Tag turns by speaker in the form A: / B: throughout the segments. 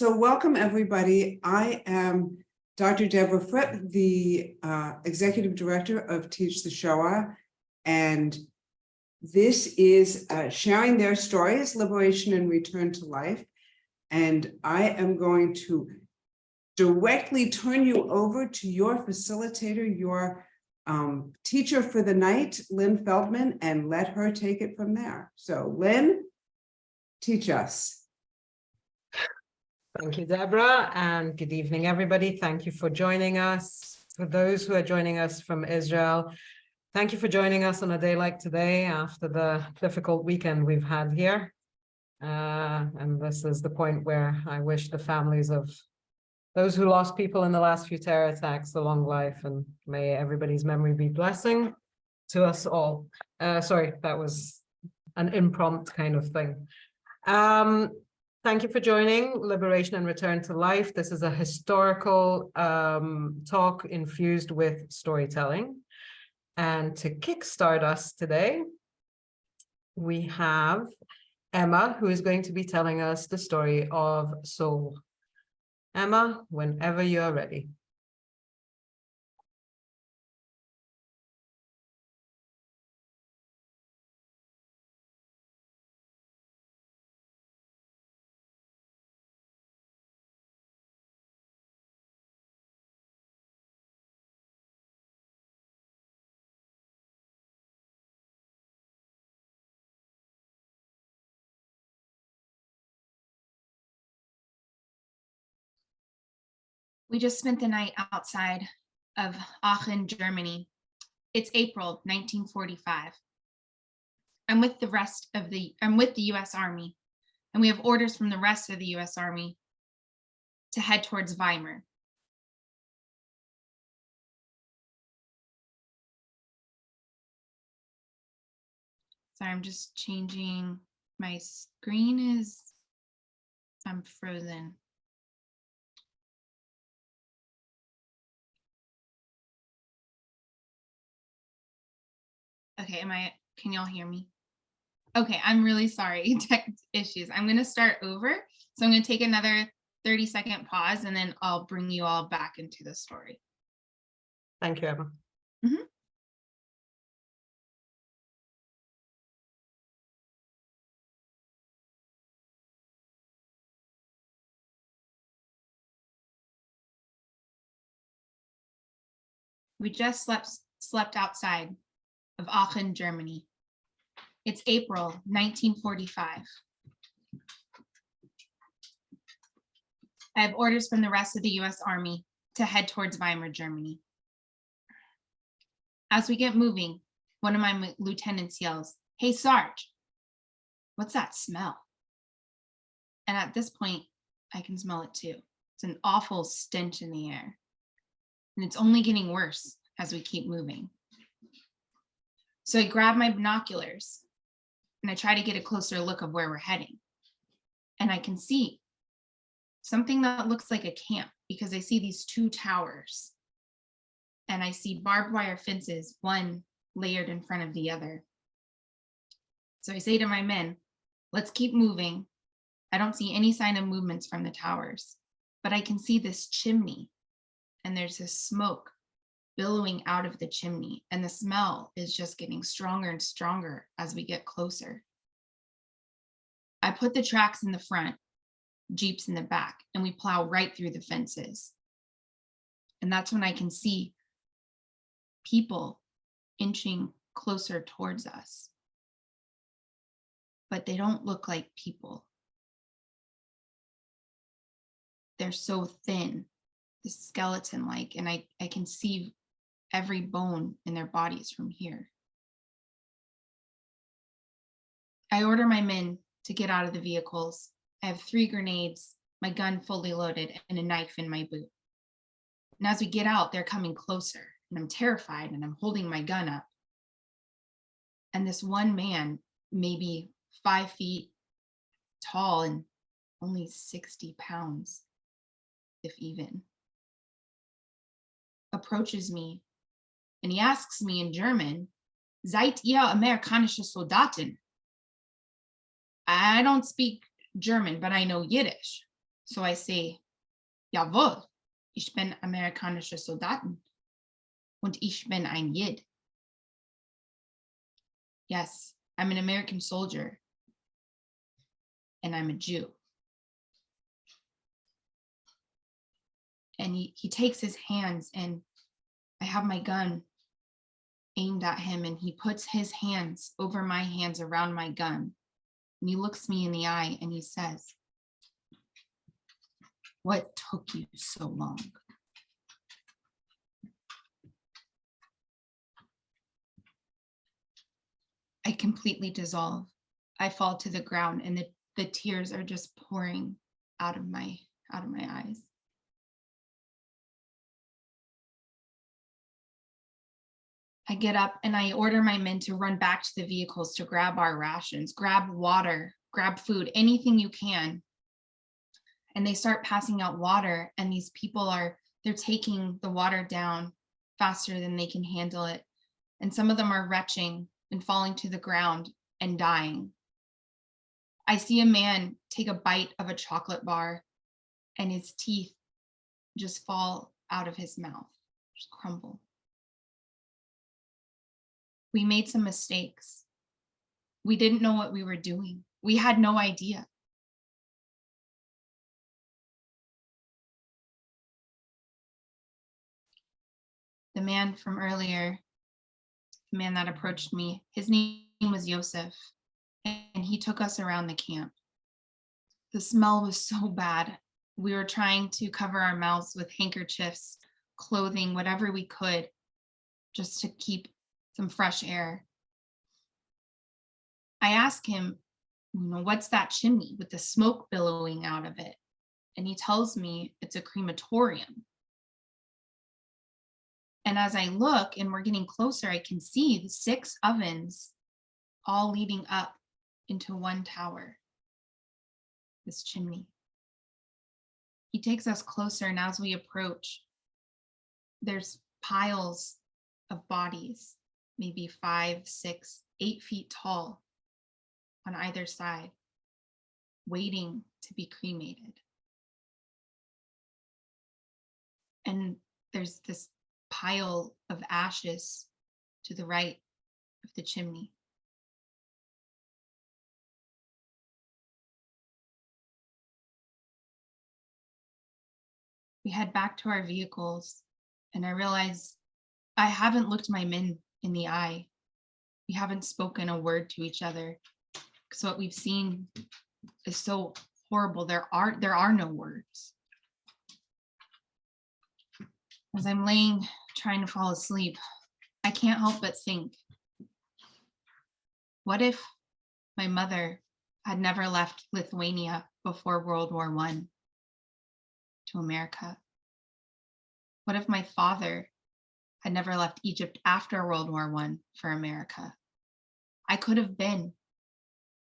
A: So welcome, everybody. I am Dr. Deborah Fripp, the Executive Director of Teach the Shoah, and this is Sharing Their Stories, Liberation and Return to Life. And I am going to directly turn you over to your facilitator, your teacher for the night, Lynne Feldman, and let her take it from there. So Lynne, teach us.
B: Thank you, Deborah, and good evening, everybody. Thank you for joining us. For those who are joining us from Israel, thank you for joining us on a day like today after the difficult weekend we've had here. And this is the point where I wish the families of those who lost people in the last few terror attacks a long life, and may everybody's memory be blessing to us all. Sorry, that was an impromptu kind of thing. Thank you for joining Liberation and Return to Life. This is a historical talk infused with storytelling. And to kickstart us today, we have Emma, who is going to be telling us the story of Shoah. Emma, whenever you are ready.
C: We just spent the night outside of Aachen, Germany. It's April 1945. I'm with the US Army, and we have orders from the rest of the US Army to head towards Weimar. Sorry, I'm just changing. My screen I'm frozen. Okay, can y'all hear me? Okay, I'm really sorry, tech issues. I'm gonna start over. So I'm gonna take another 30-second pause and then I'll bring you all back into the story.
B: Thank you, Emma.
C: Mm-hmm. We just slept outside of Aachen, Germany. It's April 1945. I have orders from the rest of the US Army to head towards Weimar, Germany. As we get moving, one of my lieutenants yells, "Hey, Sarge, what's that smell?" And at this point, I can smell it too. It's an awful stench in the air. And it's only getting worse as we keep moving. So I grab my binoculars and I try to get a closer look of where we're heading. And I can see something that looks like a camp because I see these two towers. And I see barbed wire fences, one layered in front of the other. So I say to my men, let's keep moving. I don't see any sign of movements from the towers, but I can see this chimney and there's this smoke billowing out of the chimney, and the smell is just getting stronger and stronger as we get closer. I put the tracks in the front, Jeeps in the back, and we plow right through the fences. And that's when I can see people inching closer towards us. But they don't look like people. They're so thin, skeleton-like, and I can see every bone in their bodies from here. I order my men to get out of the vehicles. I have 3 grenades, my gun fully loaded, and a knife in my boot. And as we get out, they're coming closer, and I'm terrified, and I'm holding my gun up. And this one man, maybe 5 feet tall and only 60 pounds, if even, approaches me, and he asks me in German, "Seid ihr amerikanische Soldaten?" I don't speak German, but I know Yiddish. So I say, jawohl, ich bin amerikanische Soldaten und ich bin ein Jid. Yes, I'm an American soldier and I'm a Jew. And he takes his hands, and I have my gun aimed at him, and he puts his hands over my hands around my gun. And he looks me in the eye and he says, "What took you so long?" I completely dissolve. I fall to the ground, and the tears are just pouring out of my eyes. I get up and I order my men to run back to the vehicles to grab our rations, grab water, grab food, anything you can. And they start passing out water, and these people they're taking the water down faster than they can handle it. And some of them are retching and falling to the ground and dying. I see a man take a bite of a chocolate bar, and his teeth just fall out of his mouth, just crumble. We made some mistakes. We didn't know what we were doing. We had no idea. The man from earlier, the man that approached me, his name was Yosef, and he took us around the camp. The smell was so bad. We were trying to cover our mouths with handkerchiefs, clothing, whatever we could, just to keep some fresh air. I asked him, what's that chimney with the smoke billowing out of it? And he tells me it's a crematorium. And as I look and we're getting closer, I can see the 6 ovens all leading up into one tower, this chimney. He takes us closer, and as we approach, there's piles of bodies, maybe 5, 6, 8 feet tall on either side, waiting to be cremated. And there's this pile of ashes to the right of the chimney. We head back to our vehicles, and I realize I haven't looked my men in the eye. We haven't spoken a word to each other, because what we've seen is so horrible. There are no words. As I'm laying trying to fall asleep, I can't help but think, what if my mother had never left Lithuania before World War I to America? What if my father had never left Egypt after World War I for America? I could have been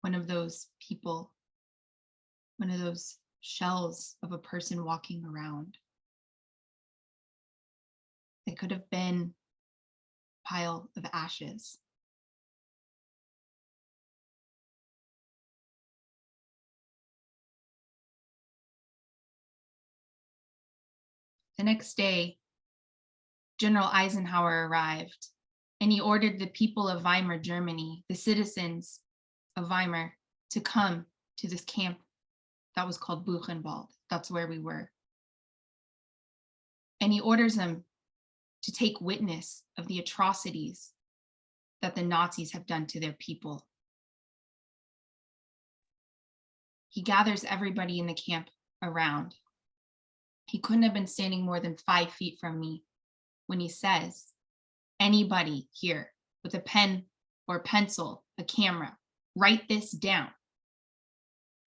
C: one of those people, one of those shells of a person walking around. They could have been a pile of ashes. The next day, General Eisenhower arrived, and he ordered the people of Weimar, Germany, the citizens of Weimar, to come to this camp that was called Buchenwald. That's where we were. And he orders them to take witness of the atrocities that the Nazis have done to their people. He gathers everybody in the camp around. He couldn't have been standing more than 5 feet from me when he says, "Anybody here with a pen or pencil, a camera, write this down,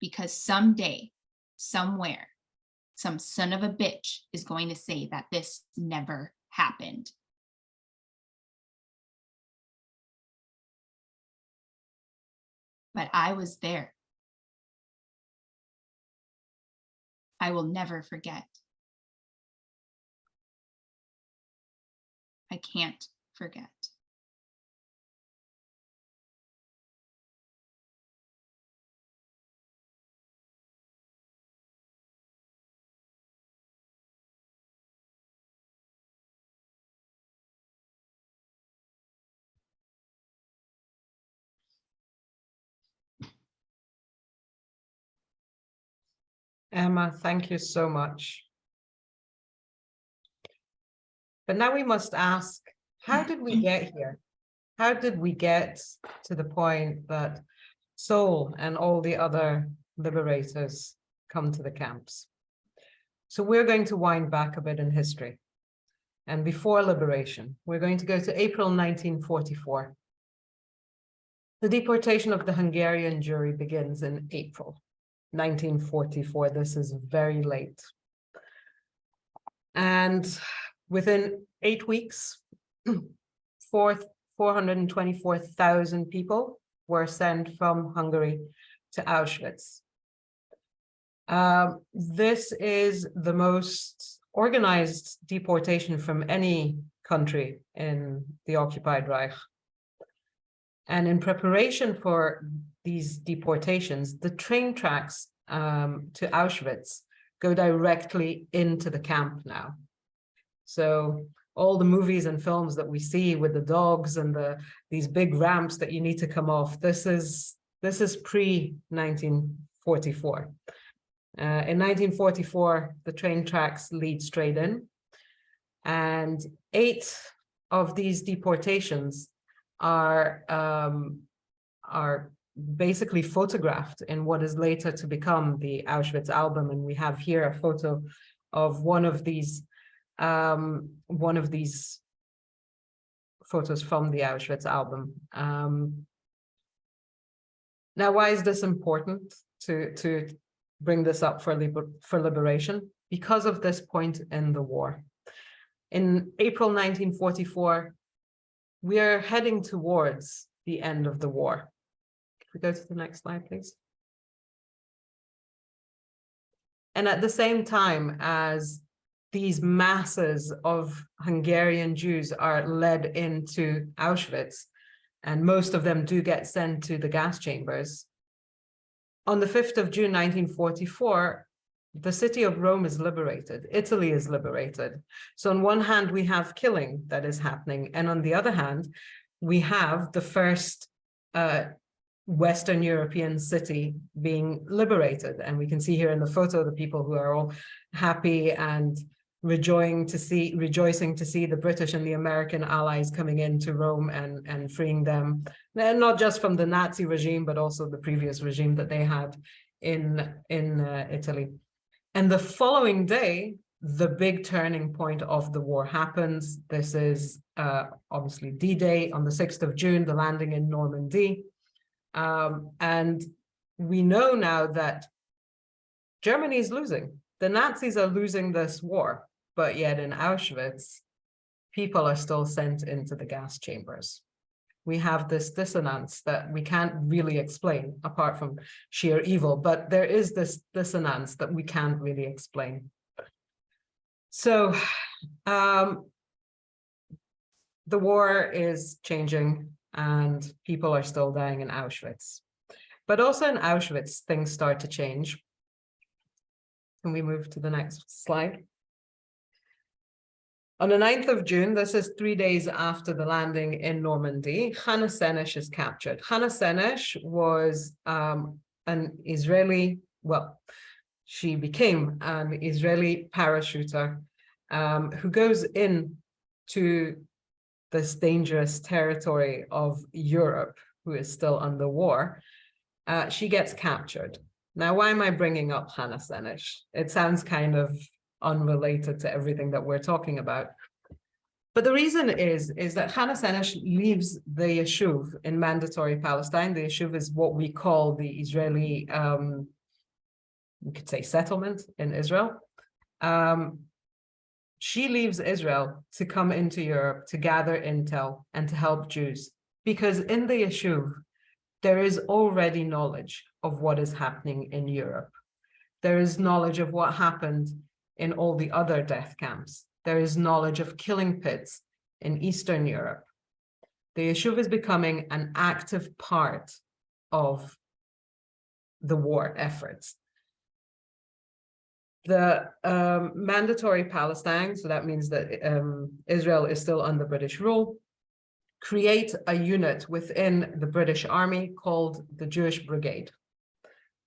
C: because someday, somewhere, some son of a bitch is going to say that this never happened." But I was there. I will never forget. I can't forget.
B: Emma, thank you so much. But now we must ask, how did we get here? How did we get to the point that Seoul and all the other liberators come to the camps? So we're going to wind back a bit in history. And before liberation, we're going to go to April 1944. The deportation of the Hungarian Jewry begins in April 1944. This is very late. And within 8 weeks, 424,000 people were sent from Hungary to Auschwitz. This is the most organized deportation from any country in the occupied Reich. And in preparation for these deportations, the train tracks to Auschwitz go directly into the camp now. So all the movies and films that we see with the dogs and these big ramps that you need to come off, this is pre-1944. In 1944, the train tracks lead straight in, and 8 of these deportations are basically photographed in what is later to become the Auschwitz album. And we have here a photo of one of these photos from the Auschwitz album. Now, why is this important to bring this up for liberation? Because of this point in the war. In April 1944, we are heading towards the end of the war. If we go to the next slide, please. And at the same time as these masses of Hungarian Jews are led into Auschwitz, and most of them do get sent to the gas chambers, on the 5th of June, 1944, the city of Rome is liberated. Italy is liberated. So on one hand, we have killing that is happening. And on the other hand, we have the first Western European city being liberated. And we can see here in the photo, the people who are all happy and rejoicing to see the British and the American allies coming into Rome and freeing them, and not just from the Nazi regime, but also the previous regime that they had in Italy. And the following day, the big turning point of the war happens. This is obviously D-Day on the 6th of June, the landing in Normandy. And we know now that Germany is losing. The Nazis are losing this war, but yet in Auschwitz, people are still sent into the gas chambers. We have this dissonance that we can't really explain apart from sheer evil, but there is this dissonance that we can't really explain. So the war is changing and people are still dying in Auschwitz. But also in Auschwitz, things start to change. Can we move to the next slide? On the 9th of June, this is 3 days after the landing in Normandy, Hannah Senesh is captured. Hannah Senesh was an Israeli, well, she became an Israeli parachuter who goes in to this dangerous territory of Europe, who is still under war. She gets captured. Now, why am I bringing up Hannah Senesh? It sounds kind of unrelated to everything that we're talking about. But the reason is that Hannah Senesh leaves the Yeshuv in Mandatory Palestine. The Yeshuv is what we call the Israeli, we could say settlement in Israel. She leaves Israel to come into Europe to gather intel and to help Jews. Because in the Yeshuv, there is already knowledge of what is happening in Europe. There is knowledge of what happened in all the other death camps. There is knowledge of killing pits in Eastern Europe. The Yeshuv is becoming an active part of the war efforts. The Mandatory Palestine, so that means that Israel is still under British rule, create a unit within the British Army called the Jewish Brigade.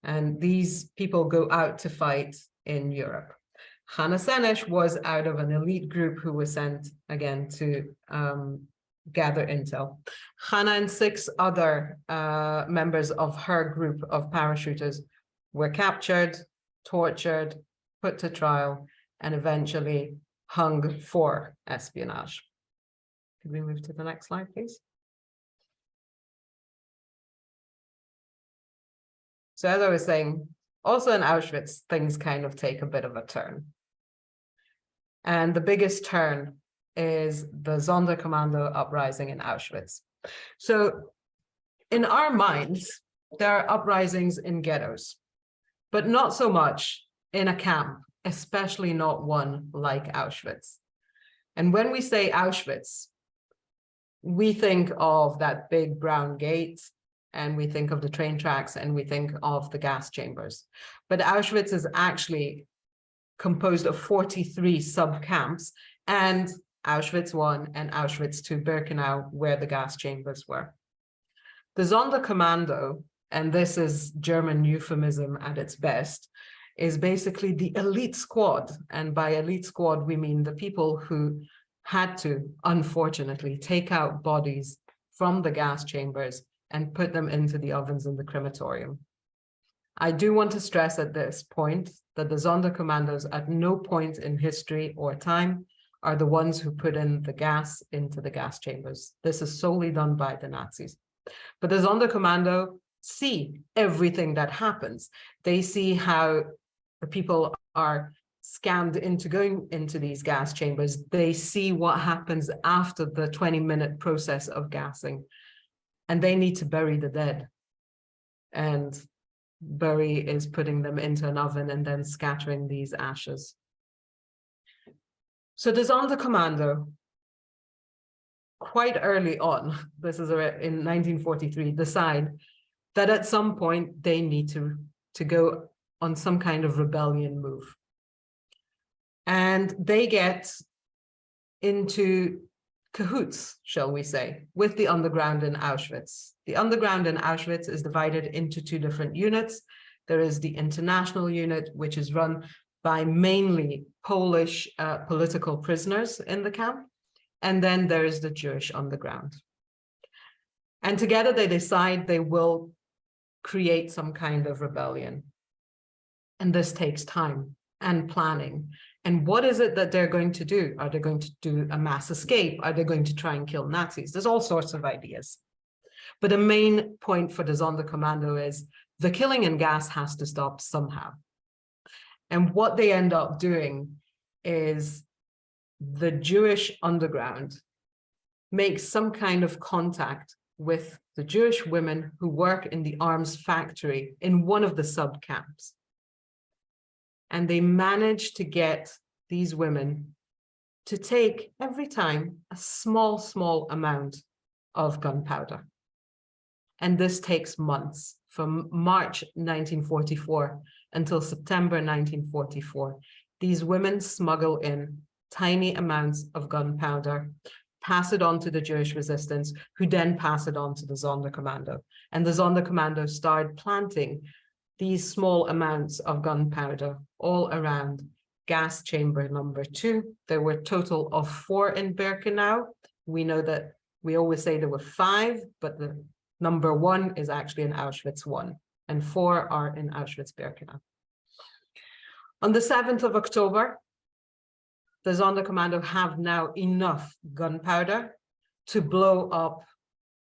B: And these people go out to fight in Europe. Hannah Senesh was out of an elite group who was sent again to gather intel. Hannah and 6 other members of her group of parachuters were captured, tortured, put to trial, and eventually hung for espionage. Could we move to the next slide, please? So as I was saying, also in Auschwitz, things kind of take a bit of a turn. And the biggest turn is the Sonderkommando uprising in Auschwitz. So in our minds, there are uprisings in ghettos, but not so much in a camp, especially not one like Auschwitz. And when we say Auschwitz, we think of that big brown gate, and we think of the train tracks, and we think of the gas chambers. But Auschwitz is actually composed of 43 sub-camps, and Auschwitz I and Auschwitz II Birkenau, where the gas chambers were. The Sonderkommando, and this is German euphemism at its best, is basically the elite squad. And by elite squad, we mean the people who had to, unfortunately, take out bodies from the gas chambers and put them into the ovens in the crematorium. I do want to stress at this point that the Sonderkommandos at no point in history or time are the ones who put in the gas into the gas chambers. This is solely done by the Nazis. But the Sonderkommando see everything that happens. They see how the people are scammed into going into these gas chambers. They see what happens after the 20-minute process of gassing. And they need to bury the dead. And bury is putting them into an oven and then scattering these ashes. So the Sonderkommando, quite early on, this is in 1943, decide that at some point they need to go on some kind of rebellion move. And they get into cahoots, shall we say, with the underground in Auschwitz. The underground in Auschwitz is divided into 2 different units. There is the international unit, which is run by mainly Polish political prisoners in the camp. And then there is the Jewish underground. And together they decide they will create some kind of rebellion. And this takes time and planning. And what is it that they're going to do? Are they going to do a mass escape? Are they going to try and kill Nazis? There's all sorts of ideas. But the main point for the Sonderkommando is the killing and gas has to stop somehow. And what they end up doing is the Jewish underground makes some kind of contact with the Jewish women who work in the arms factory in one of the sub-camps. And they manage to get these women to take every time a small amount of gunpowder. And this takes months, from March 1944 until September 1944. These women smuggle in tiny amounts of gunpowder, pass it on to the Jewish resistance, who then pass it on to the Sonderkommando. And the Sonderkommando started planting these small amounts of gunpowder all around gas chamber number 2. There were a total of 4 in Birkenau. We know that we always say there were 5, but the number 1 is actually in Auschwitz I, and 4 are in Auschwitz-Birkenau. On the 7th of October, the Sonderkommando have now enough gunpowder to blow up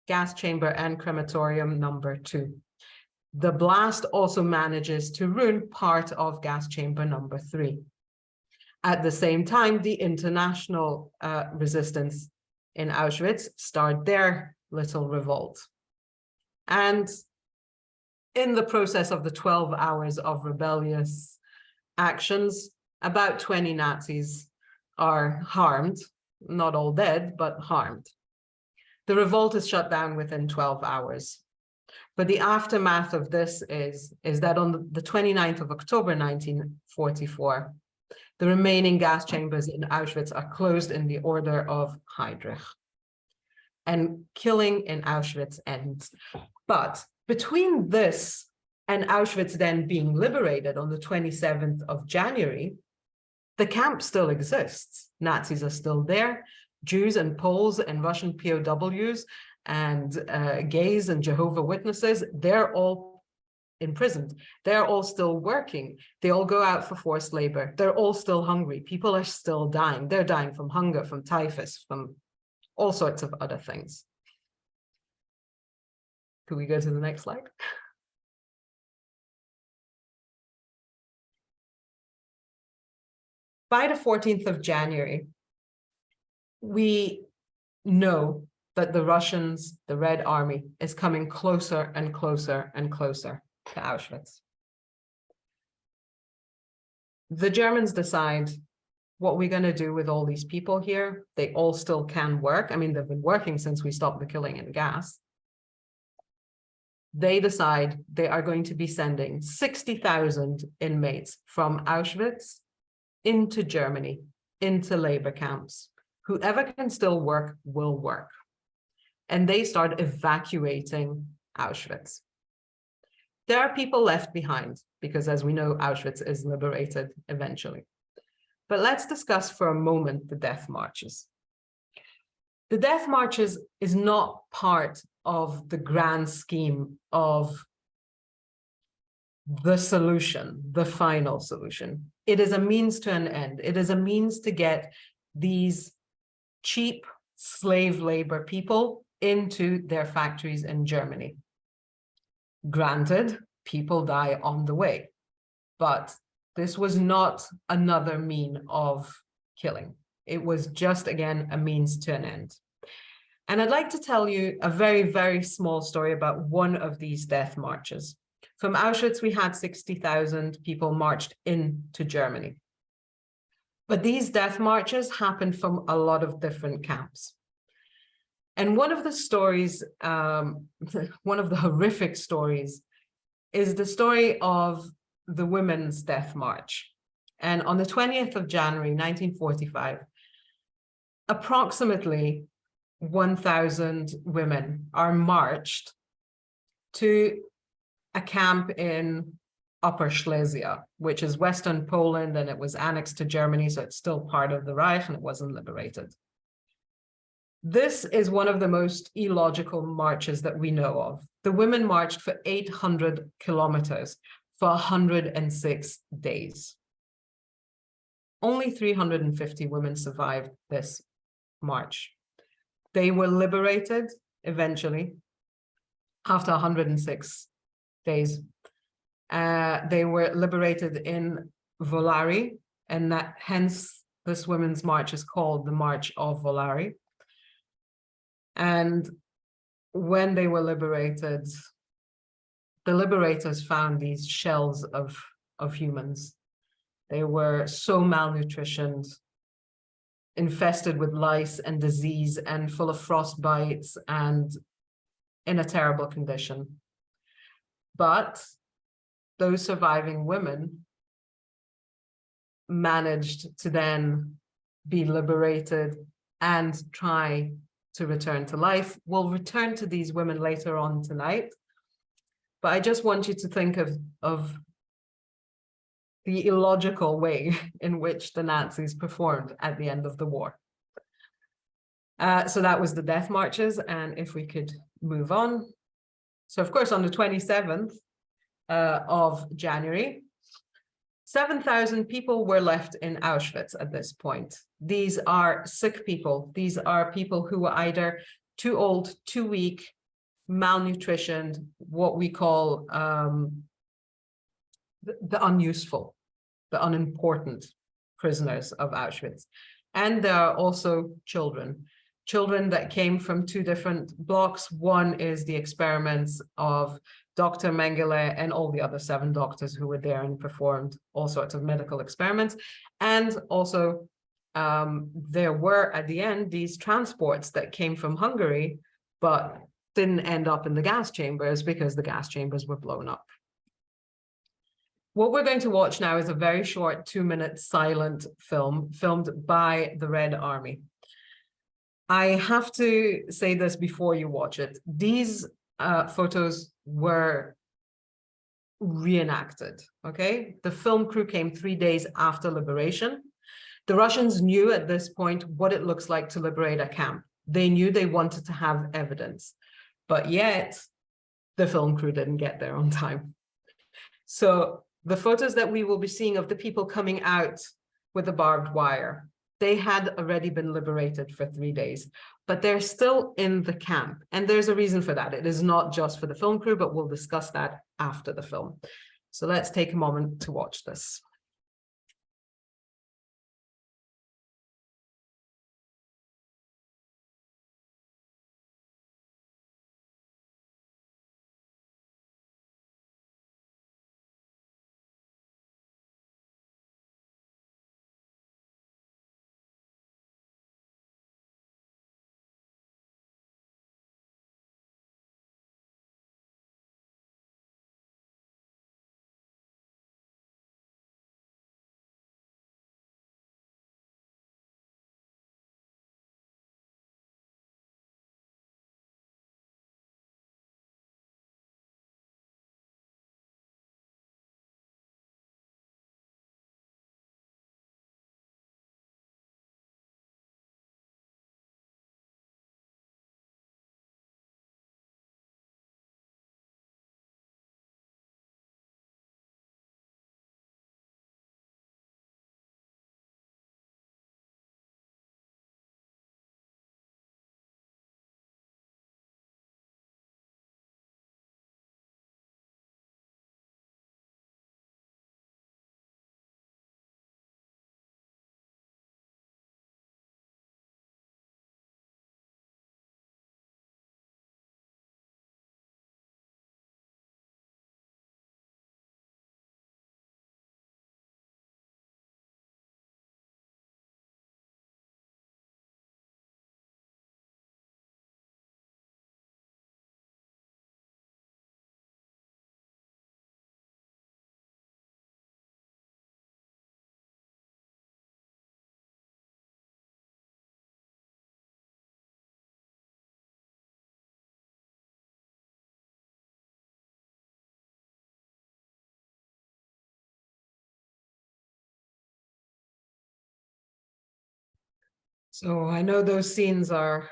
B: gas chamber and crematorium number 2. The blast also manages to ruin part of gas chamber number 3. At the same time, the international resistance in Auschwitz start their little revolt. And in the process of the 12 hours of rebellious actions, about 20 Nazis are harmed, not all dead, but harmed. The revolt is shut down within 12 hours. But the aftermath of this is that on the 29th of October, 1944, the remaining gas chambers in Auschwitz are closed in the order of Heydrich. And killing in Auschwitz ends. But between this and Auschwitz then being liberated on the 27th of January, the camp still exists. Nazis are still there. Jews and Poles and Russian POWs and gays and Jehovah's Witnesses, they're all imprisoned. They're all still working. They all go out for forced labor. They're all still hungry. People are still dying. They're dying from hunger, from typhus, from all sorts of other things. Could we go to the next slide? By the 14th of January, we know that the Russians, the Red Army, is coming closer and closer and closer to Auschwitz. The Germans decide, what we're going to do with all these people here. They all still can work. I mean, they've been working since we stopped the killing and gas. They decide they are going to be sending 60,000 inmates from Auschwitz into Germany, into labor camps. Whoever can still work will work. And they start evacuating Auschwitz. There are people left behind because, as we know, Auschwitz is liberated eventually. But let's discuss for a moment the death marches. The death marches is not part of the grand scheme of the solution, the final solution. It is a means to an end. It is a means to get these cheap slave labor people into their factories in Germany. Granted, people die on the way, but this was not another mean of killing. It was just, again, a means to an end. And I'd like to tell you a very, very small story about one of these death marches. From Auschwitz, we had 60,000 people marched into Germany. But these death marches happened from a lot of different camps. And one of the stories, one of the horrific stories, is the story of the Women's Death March. And on the 20th of January, 1945, approximately 1,000 women are marched to a camp in Upper Silesia, which is Western Poland, and it was annexed to Germany, so it's still part of the Reich and it wasn't liberated. This is one of the most illogical marches that we know of. The women marched for 800 kilometers for 106 days. Only 350 women survived this march. They were liberated eventually after 106 days. They were liberated in Volari, and that hence this women's march is called the March of Volari. And when they were liberated, the liberators found these shells of humans. They were so malnutritioned, infested with lice and disease and full of frost bites and in a terrible condition. But those surviving women managed to then be liberated and try to return to life. We'll return to these women later on tonight, but I just want you to think of the illogical way in which the Nazis performed at the end of the war. So that was the death marches, and if we could move on. So of course, on the 27th of January, 7,000 people were left in Auschwitz at this point. These are sick people. These are people who were either too old, too weak, malnutritioned, what we call the unuseful, the unimportant prisoners of Auschwitz. And there are also children that came from two different blocks. One is the experiments of Dr. Mengele and all the other 7 doctors who were there and performed all sorts of medical experiments. And also there were at the end these transports that came from Hungary, but didn't end up in the gas chambers because the gas chambers were blown up. What we're going to watch now is a very short 2-minute silent film filmed by the Red Army. I have to say this before you watch it. These photos were reenacted, okay? The film crew came 3 days after liberation. The Russians knew at this point what it looks like to liberate a camp. They knew they wanted to have evidence, but yet the film crew didn't get there on time. So the photos that we will be seeing of the people coming out with the barbed wire, they had already been liberated for 3 days, but they're still in the camp. And there's a reason for that. It is not just for the film crew, but we'll discuss that after the film. So let's take a moment to watch this. So I know those scenes are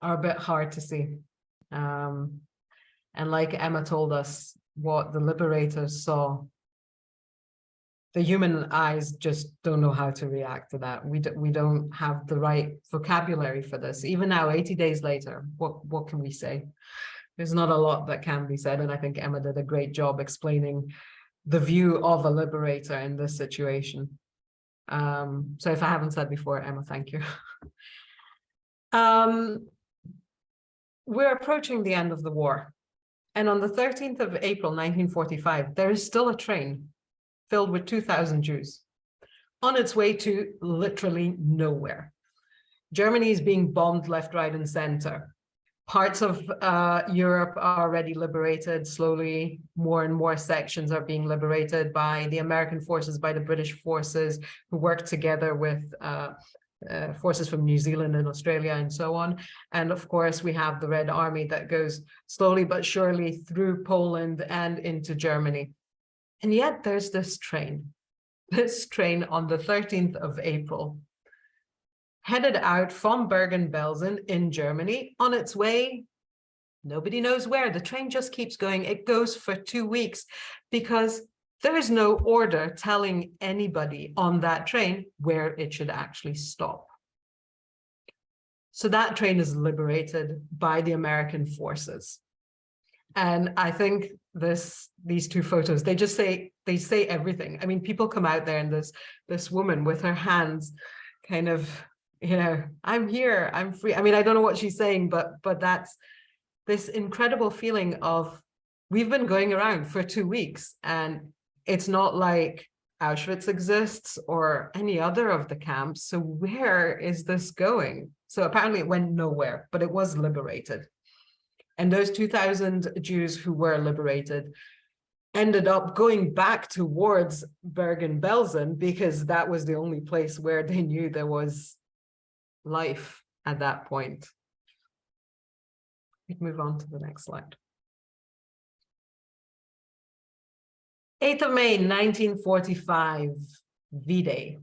B: a bit hard to see. And like Emma told us, what the liberators saw, the human eyes just don't know how to react to that. We don't have the right vocabulary for this. Even now, 80 days later, what can we say? There's not a lot that can be said. And I think Emma did a great job explaining the view of a liberator in this situation. So if I haven't said before, Emma, thank you. We're approaching the end of the war. And on the 13th of April, 1945, there is still a train filled with 2,000 Jews on its way to literally nowhere. Germany is being bombed left, right, and center. Parts of Europe are already liberated. Slowly, more and more sections are being liberated by the American forces, by the British forces, who work together with forces from New Zealand and Australia and so on. And of course, we have the Red Army that goes slowly but surely through Poland and into Germany. And yet there's this train on the 13th of April, headed out from Bergen-Belsen in Germany, on its way, nobody knows where. The train just keeps going. It goes for 2 weeks because there is no order telling anybody on that train where it should actually stop. So that train is liberated by the American forces. And I think these two photos, they say everything. I mean, people come out there and this woman with her hands kind of, I'm here, I'm free. I mean, I don't know what she's saying, but that's this incredible feeling of, we've been going around for 2 weeks and it's not like Auschwitz exists or any other of the camps. So where is this going? So apparently it went nowhere, but it was liberated. And those 2,000 Jews who were liberated ended up going back towards Bergen-Belsen because that was the only place where they knew there was life at that point. We can move on to the next slide. 8th of May, 1945, V-Day.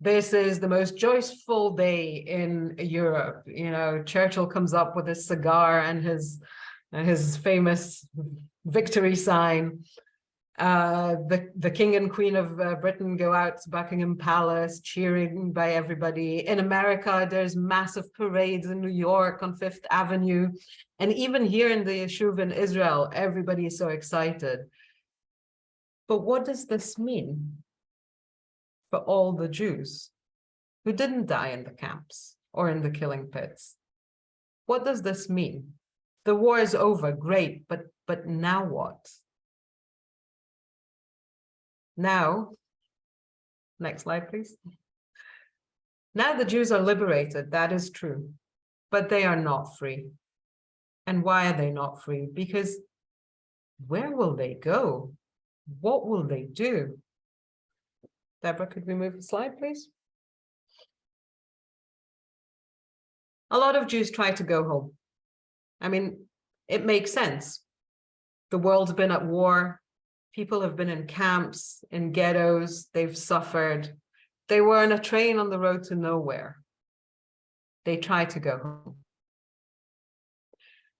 B: This is the most joyful day in Europe. You know, Churchill comes up with his cigar and his famous victory sign. The King and Queen of Britain go out to Buckingham Palace, cheering by everybody. In America, there's massive parades in New York on Fifth Avenue. And even here in the Yishuv in Israel, everybody is so excited. But what does this mean for all the Jews who didn't die in the camps or in the killing pits? What does this mean? The war is over, great, but now what? Now, next slide, please. Now the Jews are liberated, that is true, but they are not free. And why are they not free? Because where will they go? What will they do? Deborah, could we move the slide, please? A lot of Jews try to go home. I mean, it makes sense. The world's been at war. People have been in camps, in ghettos. They've suffered. They were on a train on the road to nowhere. They try to go home.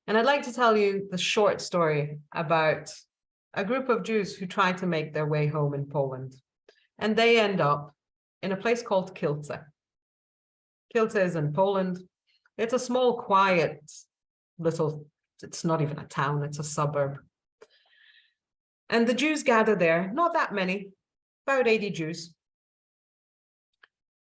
B: And I'd like to tell you the short story about a group of Jews who try to make their way home in Poland. And they end up in a place called Kielce. Kielce is in Poland. It's a small, quiet little, it's not even a town, it's a suburb. And the Jews gather there, not that many, about 80 Jews.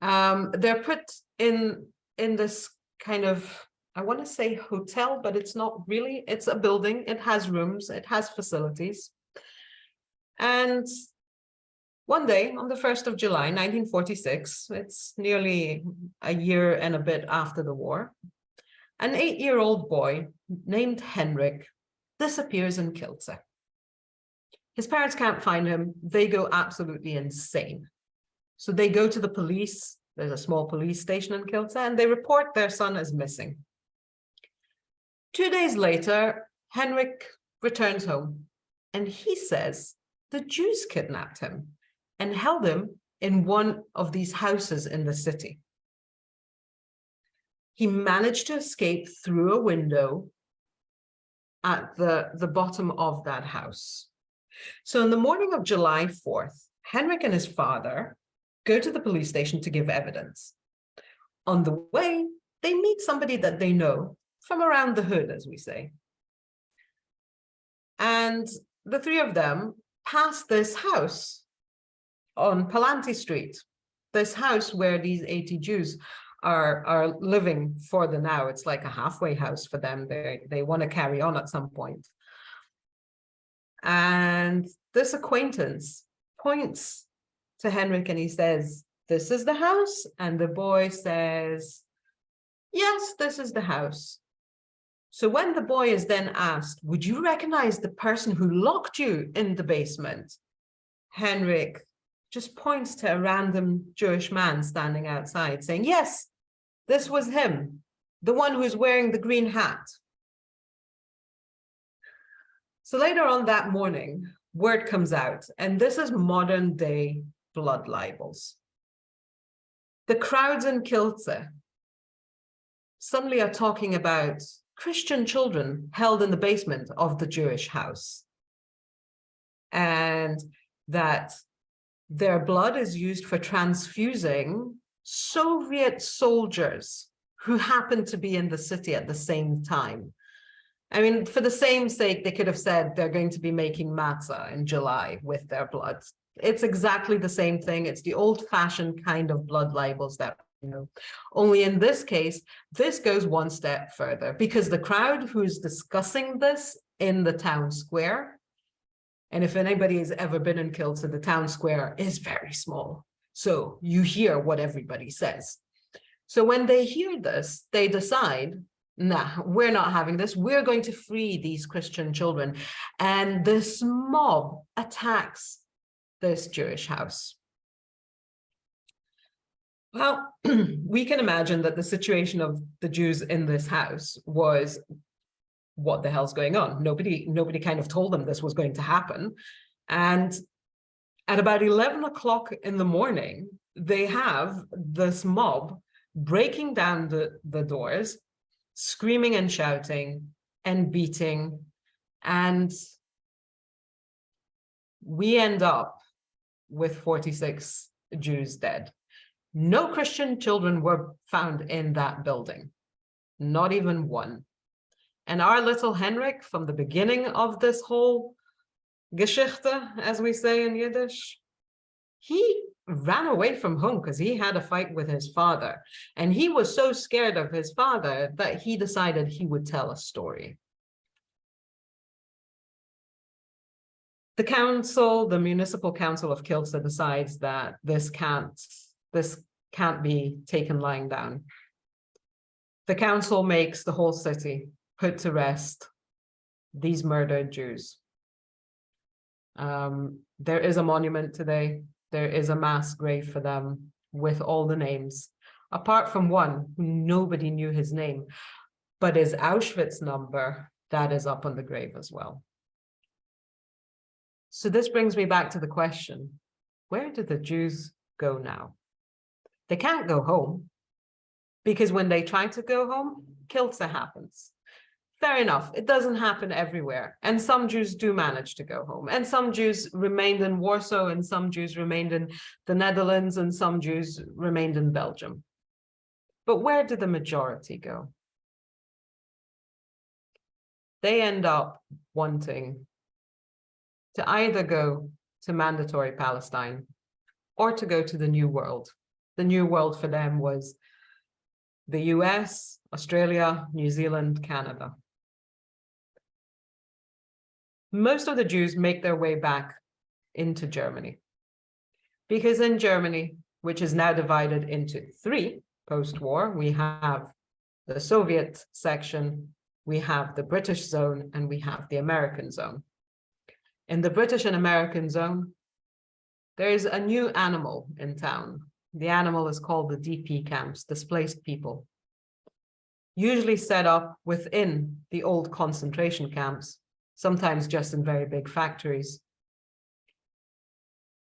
B: They're put in this kind of, I want to say hotel, but it's not really. It's a building. It has rooms. It has facilities. And one day, on the 1st of July, 1946, it's nearly a year and a bit after the war, an 8-year-old boy named Henrik disappears in Kielce. His parents can't find him. They go absolutely insane. So they go to the police. There's a small police station in Kielce, and they report their son as missing. 2 days later, Henrik returns home, and he says the Jews kidnapped him and held him in one of these houses in the city. He managed to escape through a window at the bottom of that house. So in the morning of July 4th, Henrik and his father go to the police station to give evidence. On the way, they meet somebody that they know from around the hood, as we say. And the three of them pass this house on Palanti Street, this house where these 80 Jews are living for the now. It's like a halfway house for them. They want to carry on at some point. And this acquaintance points to Henrik and he says, "This is the house?" And the boy says, "Yes, this is the house." So when the boy is then asked, "Would you recognize the person who locked you in the basement?" Henrik just points to a random Jewish man standing outside saying, "Yes, this was him, the one who's wearing the green hat." So later on that morning, word comes out, and this is modern day blood libels. The crowds in Kielce suddenly are talking about Christian children held in the basement of the Jewish house, and that their blood is used for transfusing Soviet soldiers who happen to be in the city at the same time. I mean, for the same sake, they could have said they're going to be making matzah in July with their blood. It's exactly the same thing. It's the old-fashioned kind of blood libels that we know. Only in this case, this goes one step further, because the crowd who's discussing this in the town square, and if anybody has ever been in Kielce, the town square is very small. So you hear what everybody says. So when they hear this, they decide, nah, we're not having this. We're going to free these Christian children. And this mob attacks this Jewish house. Well, we can imagine that the situation of the Jews in this house was, what the hell's going on? Nobody kind of told them this was going to happen. And at about 11 o'clock in the morning, they have this mob breaking down the doors, screaming and shouting and beating. And we end up with 46 Jews dead. No Christian children were found in that building, not even one. And our little Henrik, from the beginning of this whole Geschichte, as we say in Yiddish, he ran away from home because he had a fight with his father. And he was so scared of his father that he decided he would tell a story. The council, the municipal council of Kilsa, decides that this can't be taken lying down. The council makes the whole city put to rest these murdered Jews. There is a monument today. There is a mass grave for them with all the names, apart from one who nobody knew his name, but his Auschwitz number, that is up on the grave as well. So this brings me back to the question, where do the Jews go now? They can't go home, because when they try to go home, Kilsa happens. Fair enough, it doesn't happen everywhere. And some Jews do manage to go home. And some Jews remained in Warsaw, and some Jews remained in the Netherlands, and some Jews remained in Belgium. But where did the majority go? They end up wanting to either go to mandatory Palestine or to go to the New World. The New World for them was the US, Australia, New Zealand, Canada. Most of the Jews make their way back into Germany, because in Germany, which is now divided into three post-war, we have the Soviet section, we have the British zone, and we have the American zone. In the British and American zone, there is a new animal in town. The animal is called the DP camps, displaced people, usually set up within the old concentration camps, sometimes just in very big factories.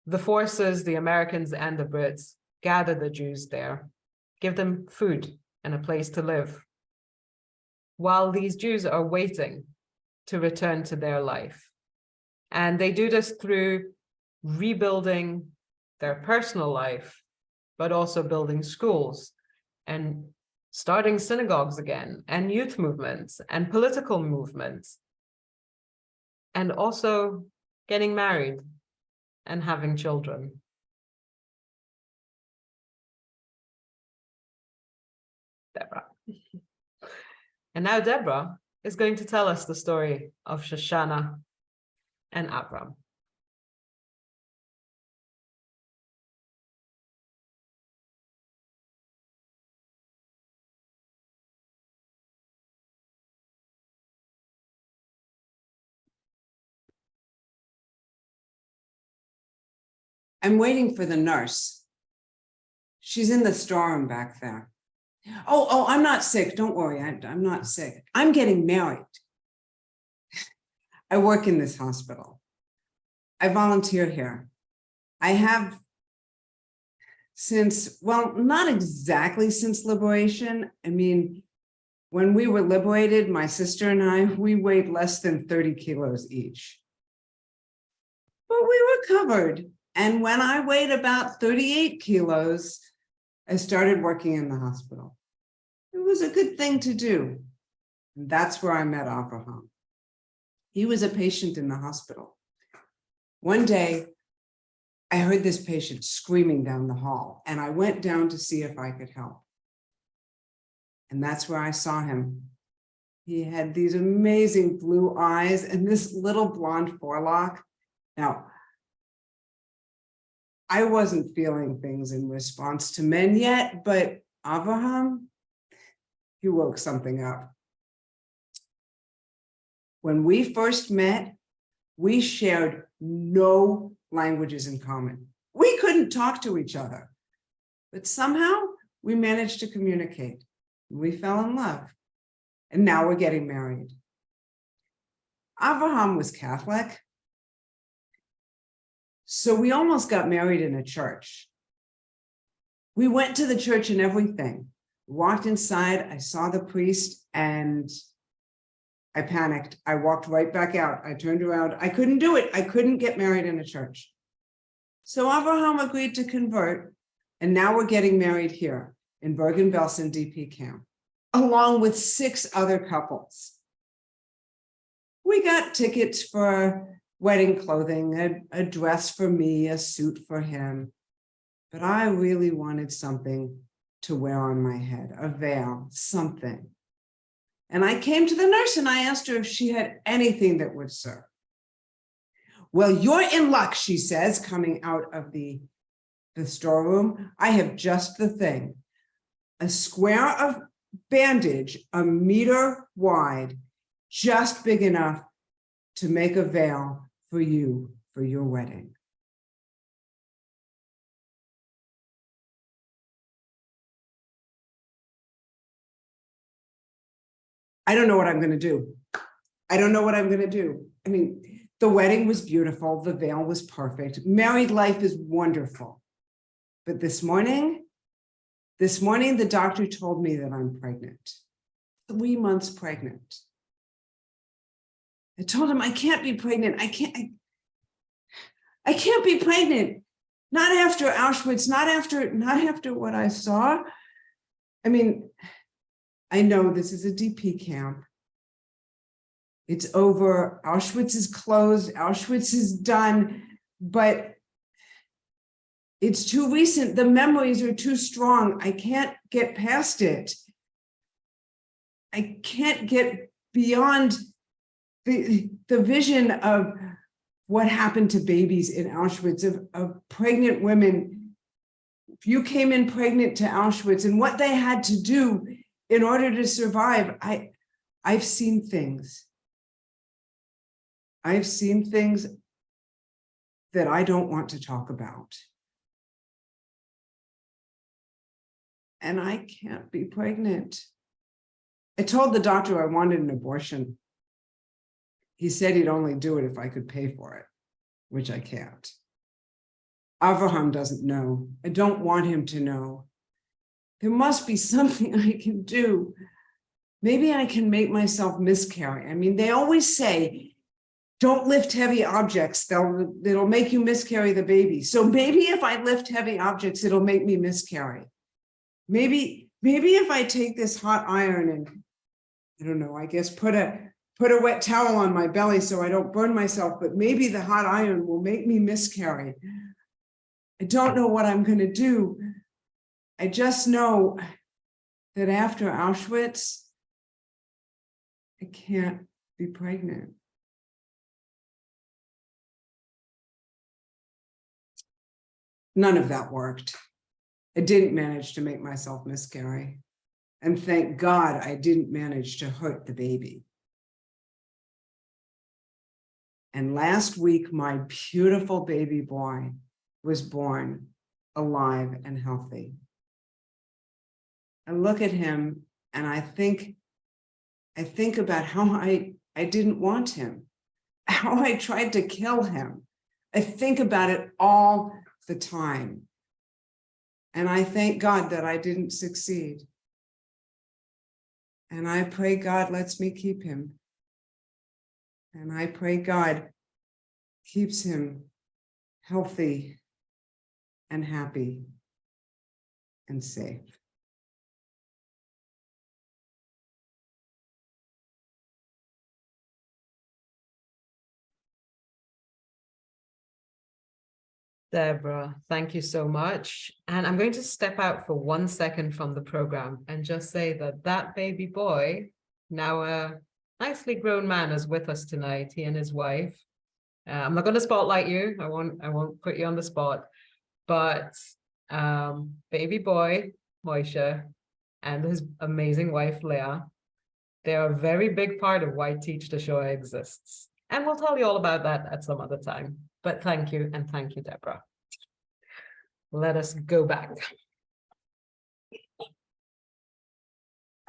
B: The forces, the Americans and the Brits, gather the Jews there, give them food and a place to live, while these Jews are waiting to return to their life. And they do this through rebuilding their personal life, but also building schools and starting synagogues again, and youth movements and political movements, and also getting married and having children. Deborah. And now Deborah is going to tell us the story of Shoshana and Avram.
A: I'm waiting for the nurse. She's in the storeroom back there. Oh, I'm not sick. Don't worry, I'm not sick. I'm getting married. I work in this hospital. I volunteer here. I have since, well, not exactly since liberation. I mean, when we were liberated, my sister and I, we weighed less than 30 kilos each. But we recovered. And when I weighed about 38 kilos, I started working in the hospital. It was a good thing to do. And that's where I met Abraham. He was a patient in the hospital. One day, I heard this patient screaming down the hall, and I went down to see if I could help. And that's where I saw him. He had these amazing blue eyes and this little blonde forelock. Now, I wasn't feeling things in response to men yet, but Abraham, he woke something up. When we first met, we shared no languages in common. We couldn't talk to each other, but somehow we managed to communicate. We fell in love, and now we're getting married. Abraham was Catholic. So we almost got married in a church. We went to the church and everything. Walked inside, I saw the priest and I panicked. I walked right back out. I turned around. I couldn't do it. I couldn't get married in a church. So Avraham agreed to convert. And now we're getting married here in Bergen-Belsen DP camp, along with 6 other couples. We got tickets for wedding clothing, a dress for me, a suit for him. But I really wanted something to wear on my head, a veil, something. And I came to the nurse and I asked her if she had anything that would serve. Well, you're in luck, she says, coming out of the storeroom. I have just the thing. A square of bandage, a meter wide, just big enough to make a veil for you for your wedding. I don't know what I'm going to do. I don't know what I'm going to do. I mean, the wedding was beautiful. The veil was perfect. Married life is wonderful. But this morning, the doctor told me that I'm pregnant, 3 months pregnant. I told him I can't be pregnant. I can't be pregnant. Not after Auschwitz, not after what I saw. I mean, I know this is a DP camp. It's over. Auschwitz is closed. Auschwitz is done, but it's too recent. The memories are too strong. I can't get past it. I can't get beyond the vision of what happened to babies in Auschwitz, of pregnant women. If you came in pregnant to Auschwitz and what they had to do in order to survive, I've seen things. I've seen things that I don't want to talk about. And I can't be pregnant. I told the doctor I wanted an abortion. He said he'd only do it if I could pay for it, which I can't. Avraham doesn't know. I don't want him to know. There must be something I can do. Maybe I can make myself miscarry. I mean, they always say, don't lift heavy objects. It'll make you miscarry the baby. So maybe if I lift heavy objects, it'll make me miscarry. Maybe if I take this hot iron and, I don't know, I guess put a wet towel on my belly so I don't burn myself, but maybe the hot iron will make me miscarry. I don't know what I'm going to do. I just know that after Auschwitz, I can't be pregnant. None of that worked. I didn't manage to make myself miscarry. And thank God I didn't manage to hurt the baby. And last week, my beautiful baby boy was born alive and healthy. I look at him and I think about how I didn't want him, how I tried to kill him. I think about it all the time. And I thank God that I didn't succeed. And I pray God lets me keep him. And I pray God keeps him healthy and happy and safe.
B: Deborah, thank you so much. And I'm going to step out for 1 second from the program and just say that that baby boy, now a nicely grown man, is with us tonight, he and his wife. I'm not going to spotlight you. I won't put you on the spot, but baby boy, Moishe, and his amazing wife, Leah, they are a very big part of why Teach the Shoah exists. And we'll tell you all about that at some other time. But thank you, and thank you, Deborah. Let us go back.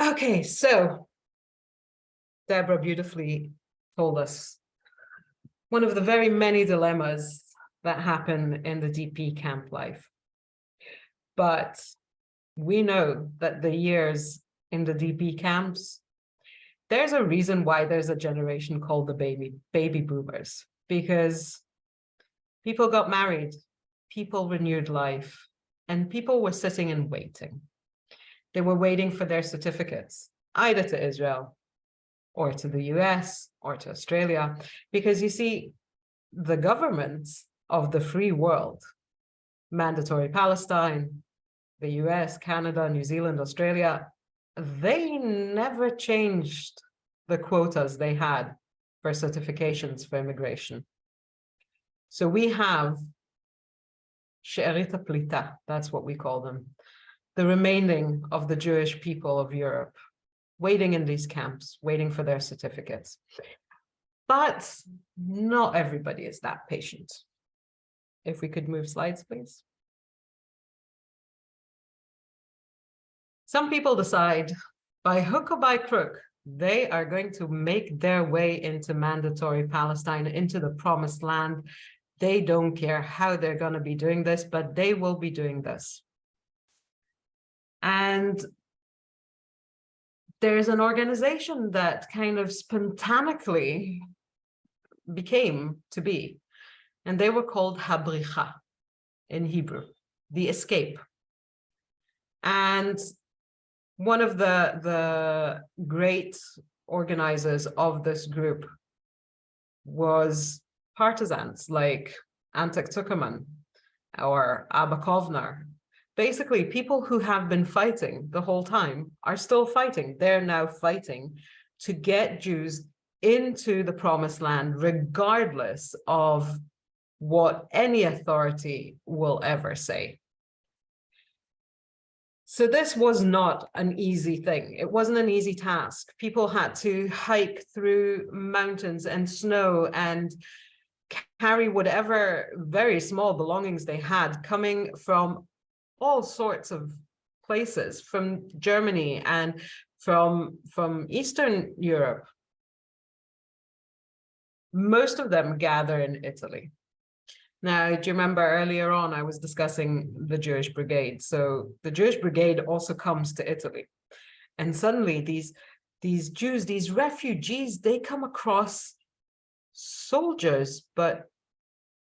B: Okay, so Deborah beautifully told us one of the very many dilemmas that happen in the DP camp life. But we know that the years in the DP camps, there's a reason why there's a generation called the baby boomers, because people got married, people renewed life, and people were sitting and waiting. They were waiting for their certificates, either to Israel or to the US or to Australia, because you see, the governments of the free world, mandatory Palestine, the US, Canada, New Zealand, Australia, they never changed the quotas they had for certifications for immigration. So we have She'erit HaPlita, that's what we call them, the remaining of the Jewish people of Europe, waiting in these camps, waiting for their certificates. But not everybody is that patient. If we could move slides, please. Some people decide, by hook or by crook, they are going to make their way into mandatory Palestine, into the promised land. They don't care how they're going to be doing this, but they will be doing this. And there's an organization that kind of spontaneously became to be, and they were called Habricha in Hebrew, the escape. And one of the great organizers of this group was partisans like Antek Zuckerman or Abba Kovner. Basically, people who have been fighting the whole time are still fighting. They're now fighting to get Jews into the promised land, regardless of what any authority will ever say. So this was not an easy thing. It wasn't an easy task. People had to hike through mountains and snow and carry whatever very small belongings they had, coming from all sorts of places, from Germany and from Eastern Europe. Most of them gather in Italy. Now, do you remember earlier on, I was discussing the Jewish Brigade. So the Jewish Brigade also comes to Italy. And suddenly these Jews, these refugees, they come across soldiers, but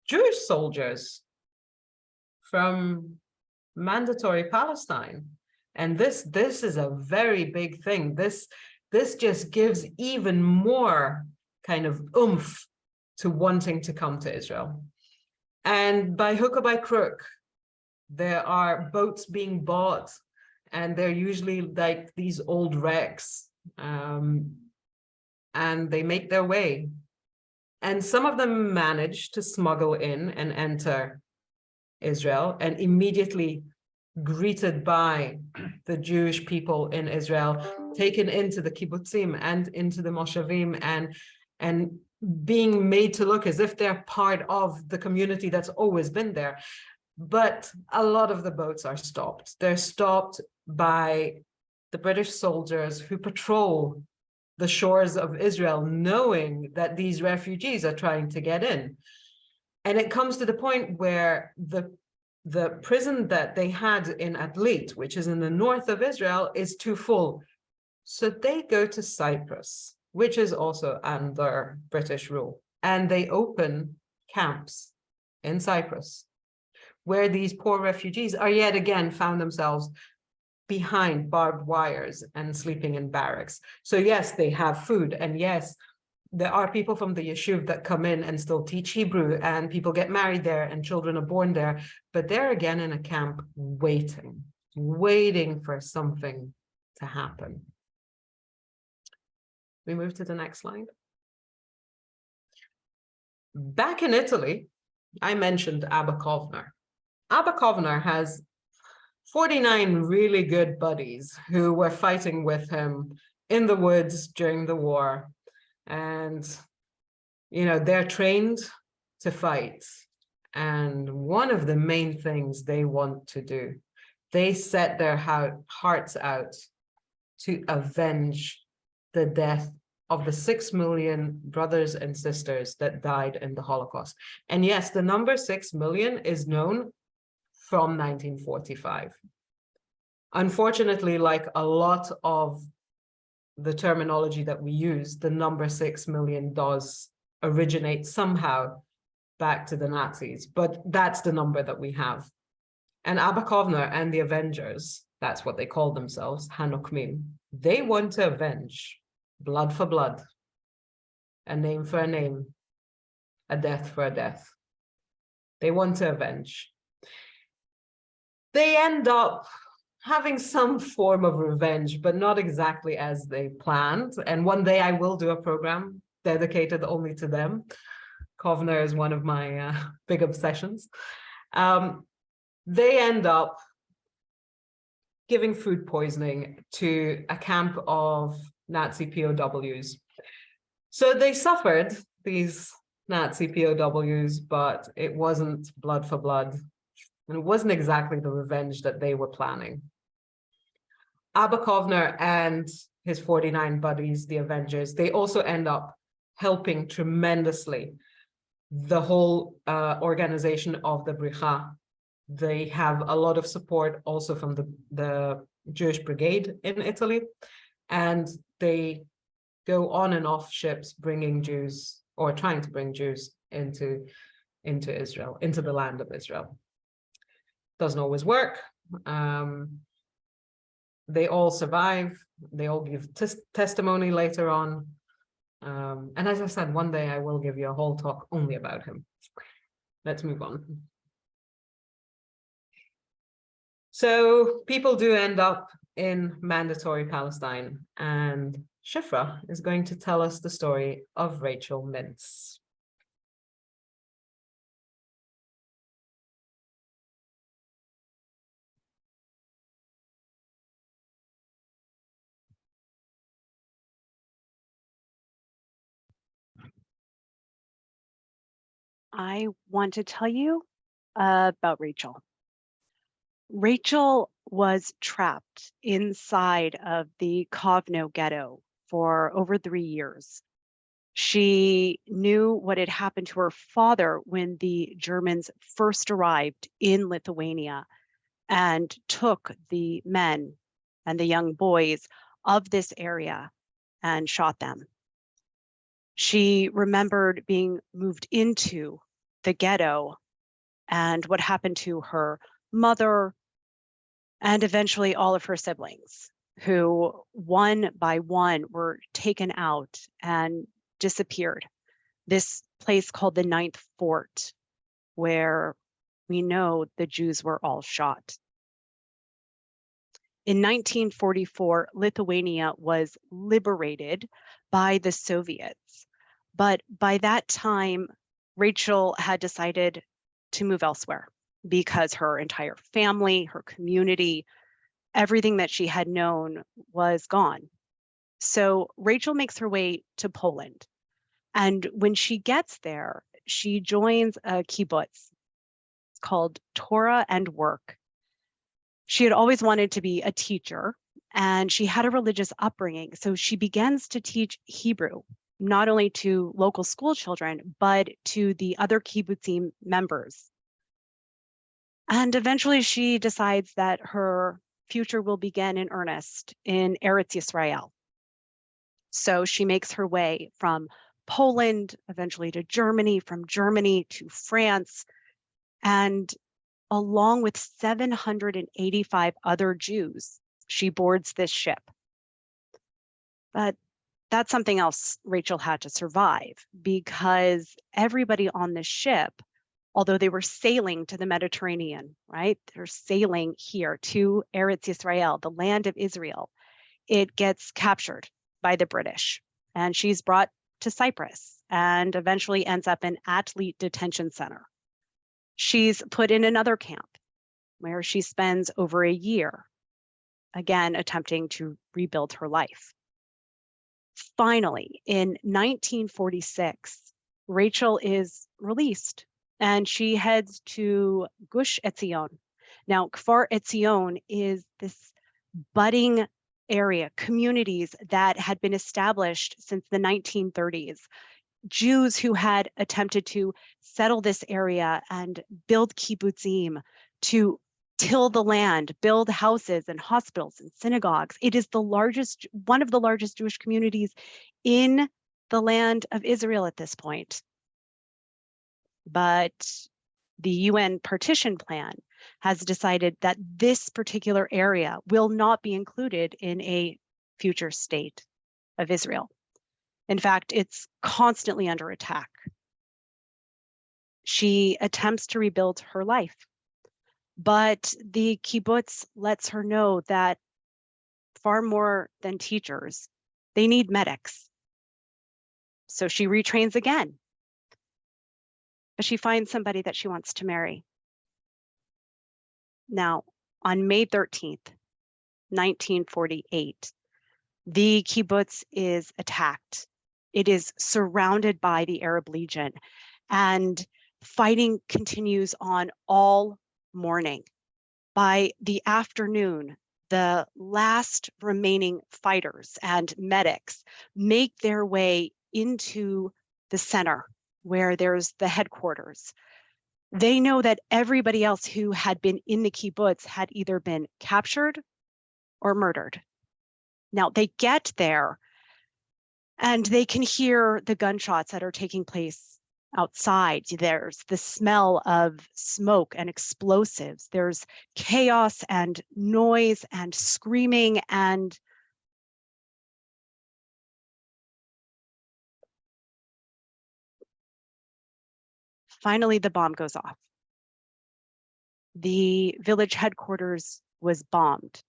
B: Jewish soldiers from mandatory Palestine. And this is a very big thing. This just gives even more kind of oomph to wanting to come to Israel. And by hook or by crook, there are boats being bought, and they're usually like these old wrecks, and they make their way. And some of them manage to smuggle in and enter Israel, and immediately greeted by the Jewish people in Israel, taken into the kibbutzim and into the moshavim, and being made to look as if they're part of the community that's always been there. But a lot of the boats are stopped. They're stopped by the British soldiers who patrol the shores of Israel, knowing that these refugees are trying to get in. And it comes to the point where the prison that they had in Atlit, which is in the north of Israel, is too full. So they go to Cyprus, which is also under British rule. And they open camps in Cyprus, where these poor refugees are yet again found themselves behind barbed wires and sleeping in barracks. So yes, they have food. And yes, there are people from the yeshuv that come in and still teach Hebrew, and people get married there and children are born there. But they're again in a camp waiting for something to happen. We move to the next slide. Back in Italy, I mentioned Abba Kovner. Abba Kovner has 49 really good buddies who were fighting with him in the woods during the war. And, you know, they're trained to fight. And one of the main things they want to do, they set their hearts out to avenge the death of the 6 million brothers and sisters that died in the Holocaust. And yes, the number 6 million is known from 1945. Unfortunately, like a lot of the terminology that we use, the number 6 million does originate somehow back to the Nazis, but that's the number that we have. And Abba Kovner and the Avengers, that's what they call themselves, Hanokmim, they want to avenge blood for blood, a name for a name, a death for a death. They want to avenge. They end up having some form of revenge, but not exactly as they planned. And one day I will do a program dedicated only to them. Kovner is one of my big obsessions. They end up giving food poisoning to a camp of Nazi POWs. So they suffered, these Nazi POWs, but it wasn't blood for blood. And it wasn't exactly the revenge that they were planning. Abba Kovner and his 49 buddies, the Avengers, they also end up helping tremendously the whole organization of the Bricha. They have a lot of support also from the Jewish Brigade in Italy, and they go on and off ships bringing Jews, or trying to bring Jews into Israel, into the land of Israel. Doesn't always work. They all survive. They all give testimony later on. And as I said, one day I will give you a whole talk only about him. Let's move on. So people do end up in mandatory Palestine, and Shifra is going to tell us the story of Rachel Mintz.
D: I want to tell you about Rachel. Rachel was trapped inside of the Kovno ghetto for over 3 years. She knew what had happened to her father when the Germans first arrived in Lithuania and took the men and the young boys of this area and shot them. She remembered being moved into the ghetto and what happened to her mother and eventually all of her siblings, who one by one were taken out and disappeared. This place called the Ninth Fort, where we know the Jews were all shot. In 1944, Lithuania was liberated by the Soviets. But by that time, Rachel had decided to move elsewhere because her entire family, her community, everything that she had known was gone. So Rachel makes her way to Poland. And when she gets there, she joins a kibbutz. It's called Torah and Work. She had always wanted to be a teacher, and she had a religious upbringing. So she begins to teach Hebrew, not only to local school children, but to the other kibbutzim members. And eventually she decides that her future will begin in earnest in Eretz Yisrael. So she makes her way from Poland, eventually to Germany, from Germany to France, and along with 785 other Jews, she boards this ship. But that's something else Rachel had to survive, because everybody on the ship, although they were sailing to the Mediterranean, right? They're sailing here to Eretz Yisrael, the land of Israel. It gets captured by the British, and she's brought to Cyprus and eventually ends up in Athlete Detention Center. She's put in another camp where she spends over a year, again, attempting to rebuild her life. Finally, in 1946, Rachel is released and she heads to Gush Etzion. Now, Kfar Etzion is this budding area, communities that had been established since the 1930s, Jews who had attempted to settle this area and build kibbutzim, to till the land, build houses and hospitals and synagogues. It is the largest, one of the largest Jewish communities in the land of Israel at this point. But the UN partition plan has decided that this particular area will not be included in a future state of Israel. In fact, it's constantly under attack. She attempts to rebuild her life, but the kibbutz lets her know that far more than teachers, they need medics. So she retrains again. But she finds somebody that she wants to marry. Now, on May 13th, 1948, the kibbutz is attacked. It is surrounded by the Arab Legion, and fighting continues on all morning. By the afternoon, the last remaining fighters and medics make their way into the center where there's the headquarters. They know that everybody else who had been in the kibbutz had either been captured or murdered. Now they get there and they can hear the gunshots that are taking place outside. There's the smell of smoke and explosives. There's chaos and noise and screaming, and finally the bomb goes off. The village headquarters was bombed.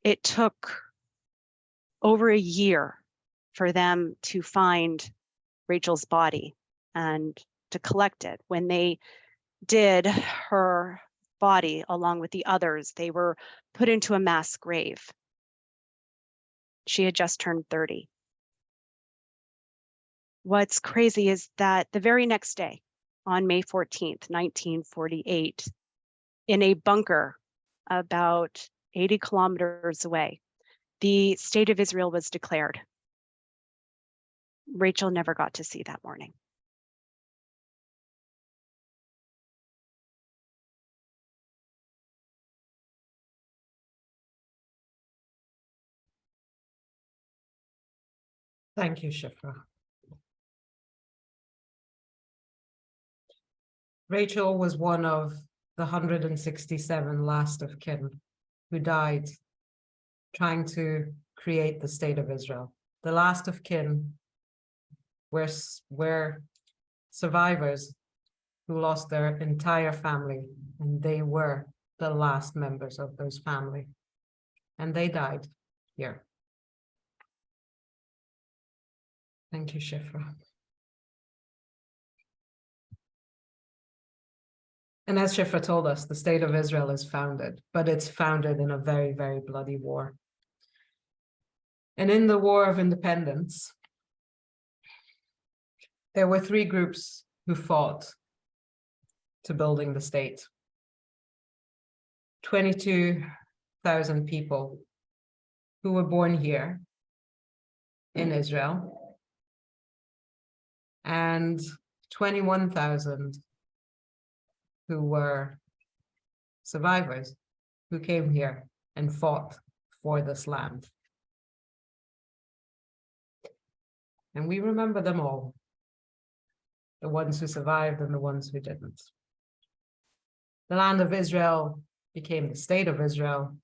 D: It took over a year for them to find Rachel's body and to collect it. When they did, her body, along with the others, they were put into a mass grave. She had just turned 30. What's crazy is that the very next day, on May 14th, 1948, in a bunker about 80 kilometers away, the state of Israel was declared. Rachel never got to see that morning.
B: Thank you, Shifra. Rachel was one of the 167 last of kin who died trying to create the state of Israel. The last of kin were survivors who lost their entire family, and they were the last members of those family, and they died here. Thank you, Shifra. And as Shifra told us, the state of Israel is founded, but it's founded in a very, very bloody war. And in the War of Independence, there were three groups who fought to building the state. 22,000 people who were born here in Israel, and 21,000 who were survivors who came here and fought for this land. And we remember them all, the ones who survived and the ones who didn't. The land of Israel became the state of Israel,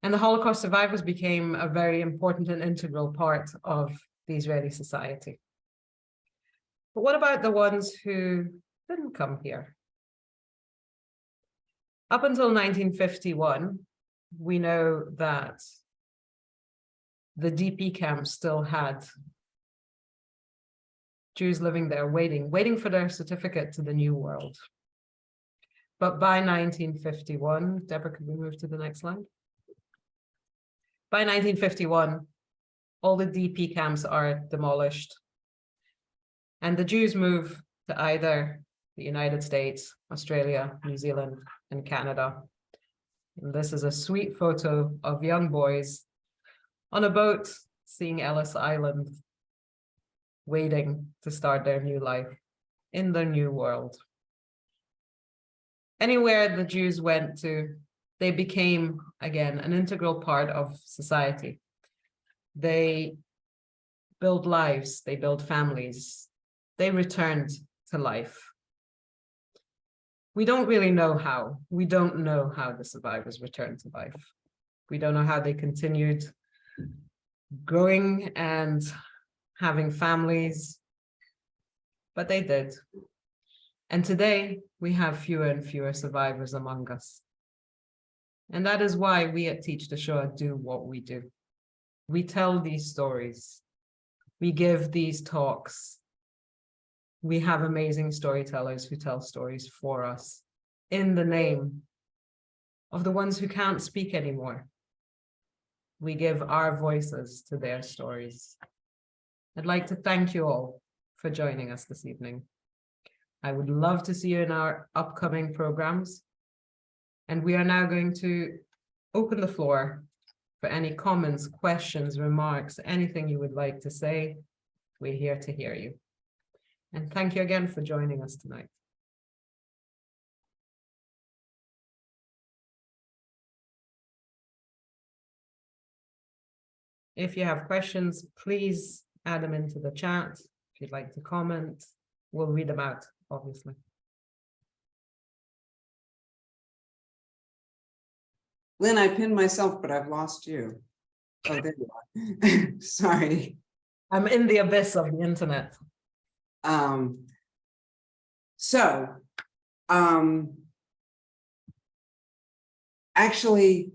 B: and the Holocaust survivors became a very important and integral part of the Israeli society. But what about the ones who didn't come here? Up until 1951, we know that the DP camps still had Jews living there waiting for their certificate to the New World. But by 1951, Deborah, could we move to the next slide? By 1951, all the DP camps are demolished, and the Jews move to either the United States, Australia, New Zealand, and Canada. And this is a sweet photo of young boys on a boat seeing Ellis Island, waiting to start their new life in their new world. Anywhere the Jews went to, they became, again, an integral part of society. They build lives, they build families, they returned to life. We don't really know how. We don't know how the survivors returned to life. We don't know how they continued growing and having families, but they did. And today we have fewer and fewer survivors among us. And that is why we at Teach the Shoah do what we do. We tell these stories. We give these talks. We have amazing storytellers who tell stories for us in the name of the ones who can't speak anymore. We give our voices to their stories. I'd like to thank you all for joining us this evening. I would love to see you in our upcoming programs. And we are now going to open the floor for any comments, questions, remarks, anything you would like to say. We're here to hear you. And thank you again for joining us tonight. If you have questions, please add them into the chat. If you'd like to comment, we'll read them out, obviously.
A: Lynn, I pinned myself, but I've lost you. Oh, there you are. Sorry.
B: I'm in the abyss of the internet.
A: Actually,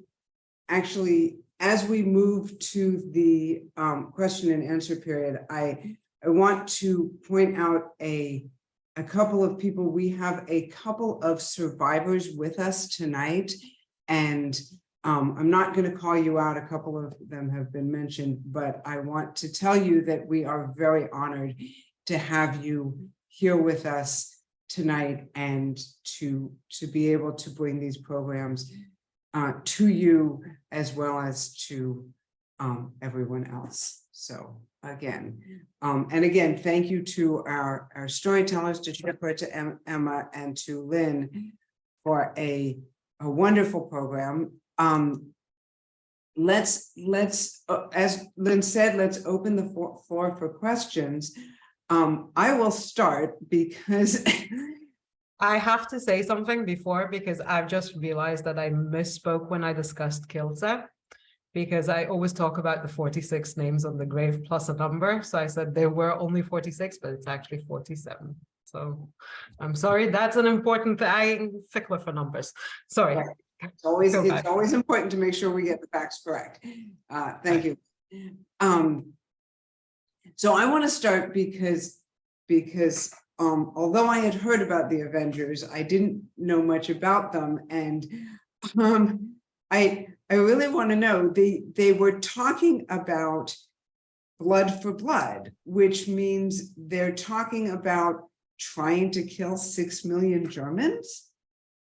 A: as we move to the question and answer period, I want to point out a couple of people. We have a couple of survivors with us tonight, and I'm not going to call you out. A couple of them have been mentioned, but I want to tell you that we are very honored to have you here with us tonight and to be able to bring these programs to you as well as to everyone else. So again, and again, thank you to our storytellers, to Shifra, to Emma, and to Lynn for a wonderful program. Let's as Lynn said, let's open the floor for questions. I will start because
B: I have to say something before, because I've just realized that I misspoke when I discussed Kilza, because I always talk about the 46 names on the grave plus a number. So I said there were only 46, but it's actually 47. So I'm sorry, that's an important thing. I'm fickler for numbers. Sorry.
A: Right. It's always important to make sure we get the facts correct. Thank you. So I want to start because although I had heard about the Avengers, I didn't know much about them, and I really want to know, they were talking about blood for blood, which means they're talking about trying to kill 6 million Germans.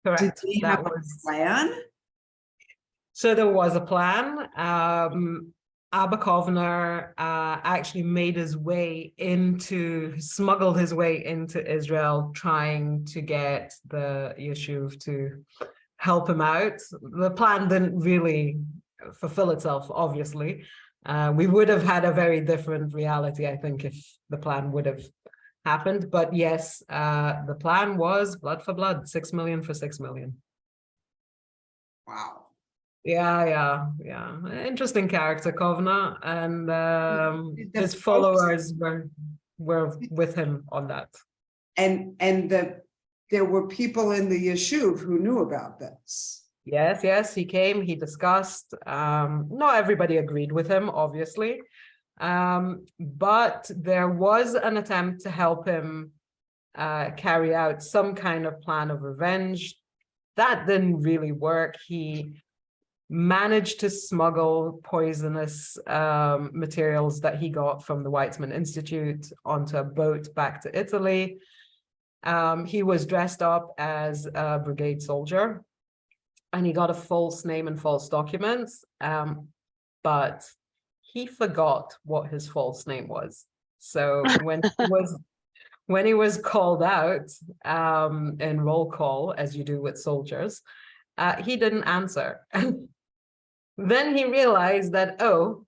B: Correct.
A: Did they have a plan?
B: So there was a plan. Abba Kovner actually smuggled his way into Israel, trying to get the Yishuv to help him out. The plan didn't really fulfill itself, obviously. We would have had a very different reality, I think, if the plan would have happened. But yes, the plan was blood for blood, 6 million for 6 million.
A: Wow.
B: Yeah. Interesting character, Kovner, and his followers were with him on that.
A: And there were people in the Yishuv who knew about this.
B: Yes, he came, he discussed. Not everybody agreed with him, obviously. But there was an attempt to help him carry out some kind of plan of revenge. That didn't really work. He managed to smuggle poisonous materials that he got from the Weizmann Institute onto a boat back to Italy. He was dressed up as a brigade soldier, and he got a false name and false documents, but he forgot what his false name was. So when he was called out in roll call, as you do with soldiers, he didn't answer. Then he realized that, oh,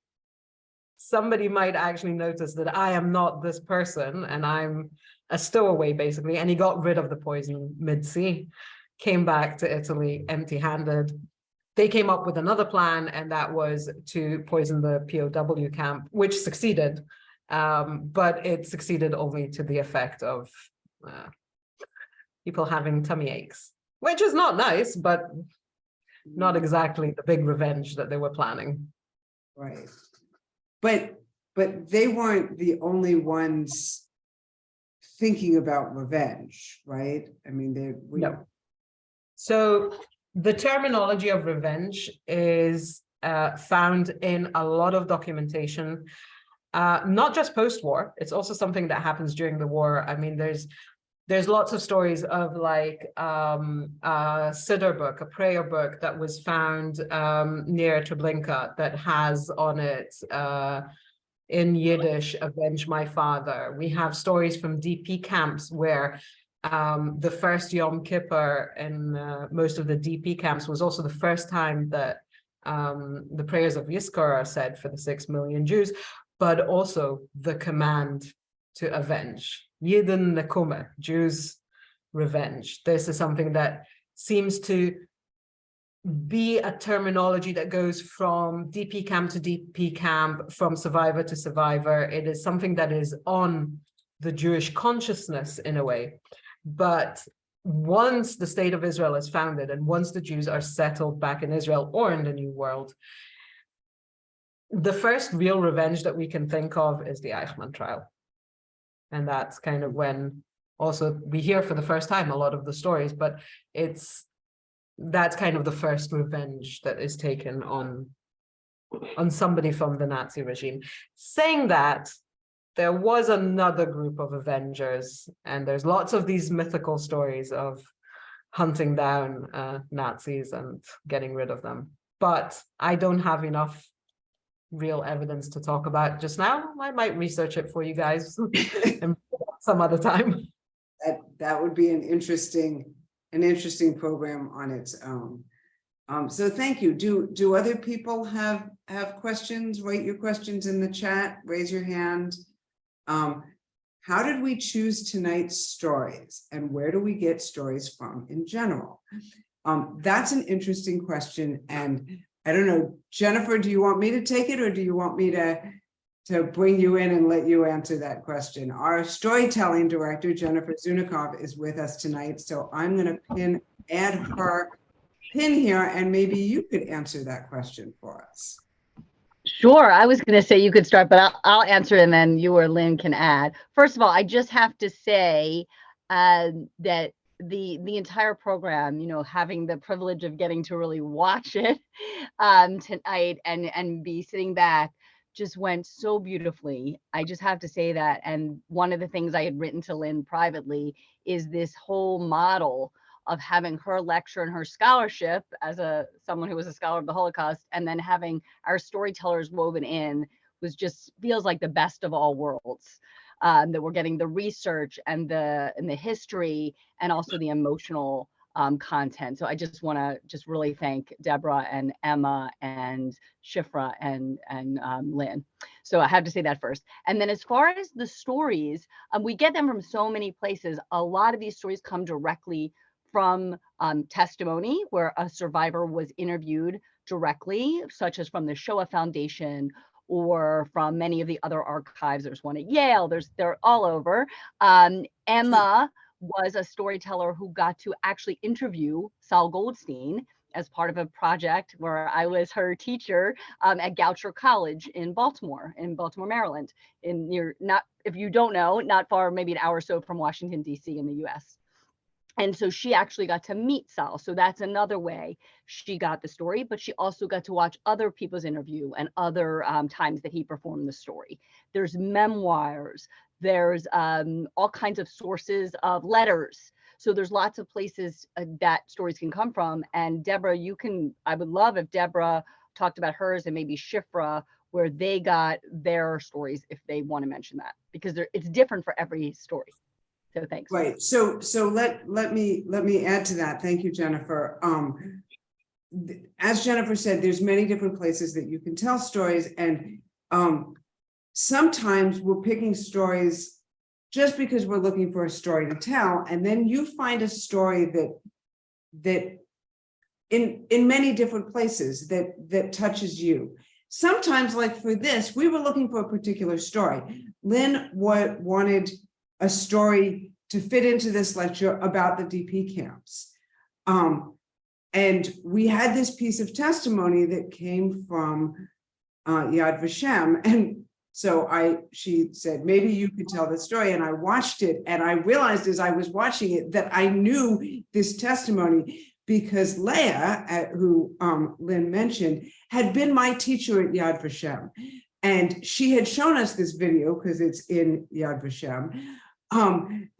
B: somebody might actually notice that I am not this person and I'm a stowaway, basically. And he got rid of the poison mid-sea, came back to Italy empty-handed. They came up with another plan, and that was to poison the POW camp, which succeeded. But it succeeded only to the effect of people having tummy aches, which is not nice, but not exactly the big revenge that they were planning.
A: Right. But they weren't the only ones thinking about revenge, right? I mean,
B: No. So the terminology of revenge is found in a lot of documentation, not just post-war. It's also something that happens during the war. I mean, there's lots of stories of like a siddur book, a prayer book that was found near Treblinka that has on it in Yiddish, "Avenge my father." We have stories from DP camps where the first Yom Kippur in most of the DP camps was also the first time that the prayers of Yizkor are said for the 6 million Jews, but also the command to avenge. Yidden Nekume, Jews' revenge. This is something that seems to be a terminology that goes from DP camp to DP camp, from survivor to survivor. It is something that is on the Jewish consciousness in a way. But once the state of Israel is founded and once the Jews are settled back in Israel or in the New World, the first real revenge that we can think of is the Eichmann trial. And that's kind of when also we hear for the first time a lot of the stories, but that's kind of the first revenge that is taken on somebody from the Nazi regime. Saying that, there was another group of avengers, and there's lots of these mythical stories of hunting down Nazis and getting rid of them. But I don't have enough real evidence to talk about just now. I might research it for you guys and some other time.
A: That would be an interesting program on its own. So thank you. Do other people have questions? Write your questions in the chat, raise your hand. How did we choose tonight's stories, and where do we get stories from in general? That's an interesting question, and I don't know, Jennifer, do you want me to take it, or do you want me to bring you in and let you answer that question? Our storytelling director, Jennifer Zunikov, is with us tonight, so I'm going to add her pin here, and maybe you could answer that question for us.
E: Sure. I was going to say you could start, but I'll answer and then you or Lynn can add. First of all, I just have to say that the entire program, you know, having the privilege of getting to really watch it tonight and be sitting back just went so beautifully. I just have to say that. And one of the things I had written to Lynn privately is this whole model of having her lecture and her scholarship as someone who was a scholar of the Holocaust, and then having our storytellers woven in was just feels like the best of all worlds. That we're getting the research and the history and also the emotional content. So I just want to just really thank Deborah and Emma and Shifra and Lynn. So I have to say that first. And then as far as the stories, we get them from so many places. A lot of these stories come directly from testimony where a survivor was interviewed directly, such as from the Shoah Foundation or from many of the other archives. There's one at Yale, they're all over. Emma was a storyteller who got to actually interview Saul Goldstein as part of a project where I was her teacher at Goucher College in Baltimore, Maryland, if you don't know, not far, maybe an hour or so from Washington, D.C. in the US. And so she actually got to meet Saul. So that's another way she got the story, but she also got to watch other people's interview and other times that he performed the story. There's memoirs, there's all kinds of sources of letters. So there's lots of places that stories can come from. And Deborah, I would love if Deborah talked about hers and maybe Shifra, where they got their stories, if they want to mention that, because it's different for every story. So thanks.
A: Right. So let me add to that. Thank you, Jennifer. As Jennifer said, there's many different places that you can tell stories, and sometimes we're picking stories just because we're looking for a story to tell, and then you find a story that in many different places that touches you. Sometimes, like for this, we were looking for a particular story. Lynn wanted a story to fit into this lecture about the DP camps. And we had this piece of testimony that came from Yad Vashem. And so she said, maybe you could tell the story. And I watched it, and I realized as I was watching it that I knew this testimony because Leah, who Lynn mentioned, had been my teacher at Yad Vashem. And she had shown us this video because it's in Yad Vashem.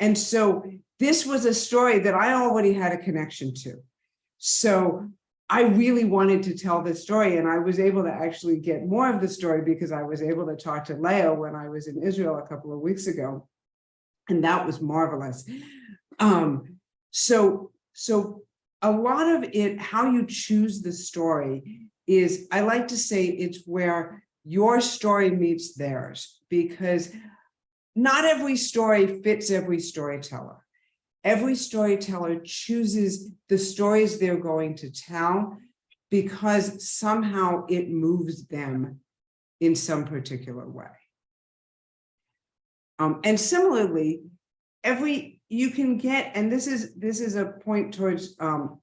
A: And so this was a story that I already had a connection to. So I really wanted to tell this story, and I was able to actually get more of the story because I was able to talk to Leah when I was in Israel a couple of weeks ago, and that was marvelous. So a lot of it, how you choose the story is, I like to say it's where your story meets theirs, because not every story fits every storyteller. Every storyteller chooses the stories they're going to tell because somehow it moves them in some particular way. And similarly, you can get, and this is a point towards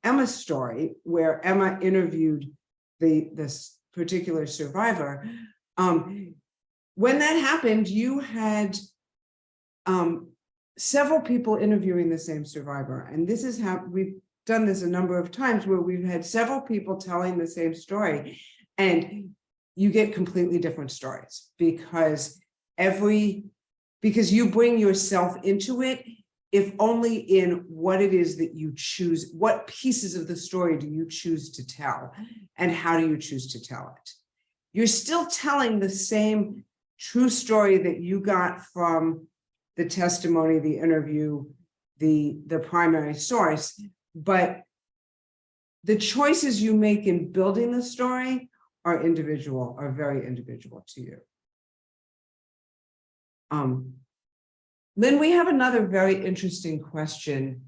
A: Emma's story, where Emma interviewed this particular survivor. When that happened, you had several people interviewing the same survivor. And this is how we've done this a number of times, where we've had several people telling the same story, and you get completely different stories because you bring yourself into it, if only in what it is that you choose, what pieces of the story do you choose to tell, and how do you choose to tell it? You're still telling the same true story that you got from the testimony, the interview, the primary source, but the choices you make in building the story are very individual to you. Lynn, we have another very interesting question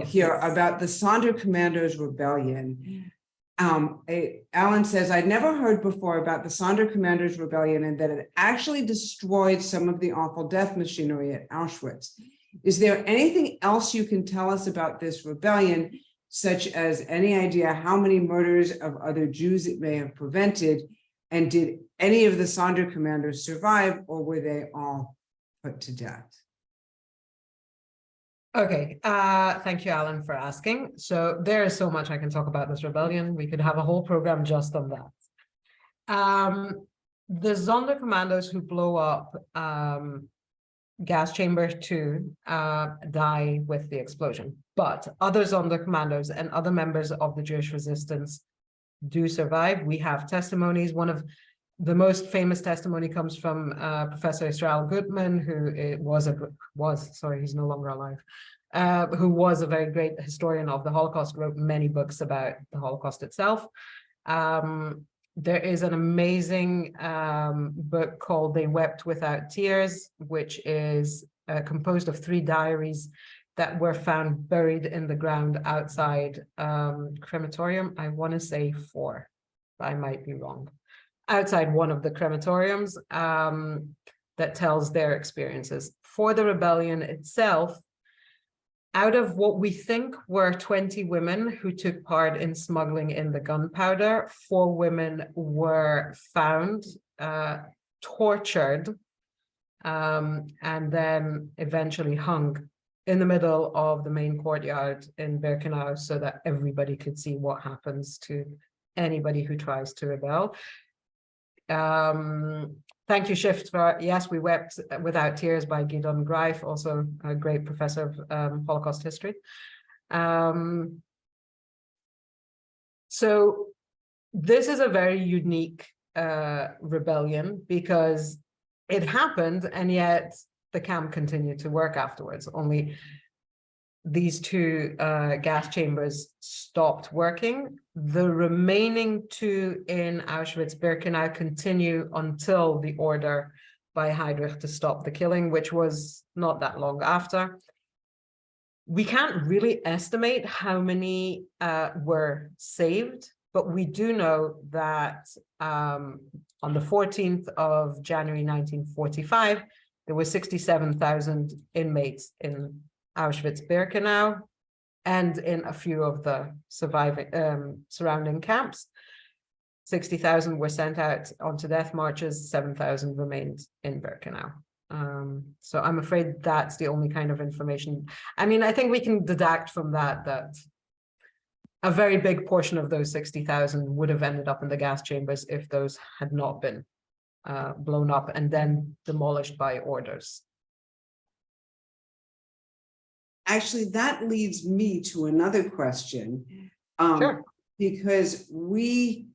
A: here about the Sonder Commandos Rebellion. Alan says, I'd never heard before about the Sonder Commandos Rebellion and that it actually destroyed some of the awful death machinery at Auschwitz. Is there anything else you can tell us about this rebellion, such as any idea how many murders of other Jews it may have prevented? And did any of the Sonder commandos survive, or were they all put to death?
B: Okay, thank you, Alan, for asking. So there is so much I can talk about this rebellion. We could have a whole program just on that. The Sonder commandos who blow up gas chamber 2 die with the explosion, but other Sonder commandos and other members of the Jewish resistance do survive. We have testimonies. One of the most famous testimony comes from Professor Israel Gutman, who he's no longer alive, who was a very great historian of the Holocaust, wrote many books about the Holocaust itself. There is an amazing book called They Wept Without Tears, which is composed of 3 diaries that were found buried in the ground outside crematorium. I want to say 4, but I might be wrong. Outside one of the crematoriums, that tells their experiences. For the rebellion itself, out of what we think were 20 women who took part in smuggling in the gunpowder, 4 women were found, tortured, and then eventually hung in the middle of the main courtyard in Birkenau so that everybody could see what happens to anybody who tries to rebel. thank you, Shifra. Yes, we wept without tears by Gidon Greif, also a great professor of Holocaust history. So this is a very unique rebellion because it happened and yet the camp continued to work afterwards. Only these two gas chambers stopped working. The remaining two in Auschwitz-Birkenau continue until the order by Heydrich to stop the killing, which was not that long after. We can't really estimate how many were saved, but we do know that on the 14th of January 1945, there were 67,000 inmates in Auschwitz-Birkenau and in a few of the surrounding camps. 60,000 were sent out onto death marches, 7,000 remained in Birkenau. So I'm afraid that's the only kind of information. I mean, I think we can deduct from that that a very big portion of those 60,000 would have ended up in the gas chambers if those had not been blown up and then demolished by orders.
A: Actually, that leads me to another question.
B: Sure.
A: Because we,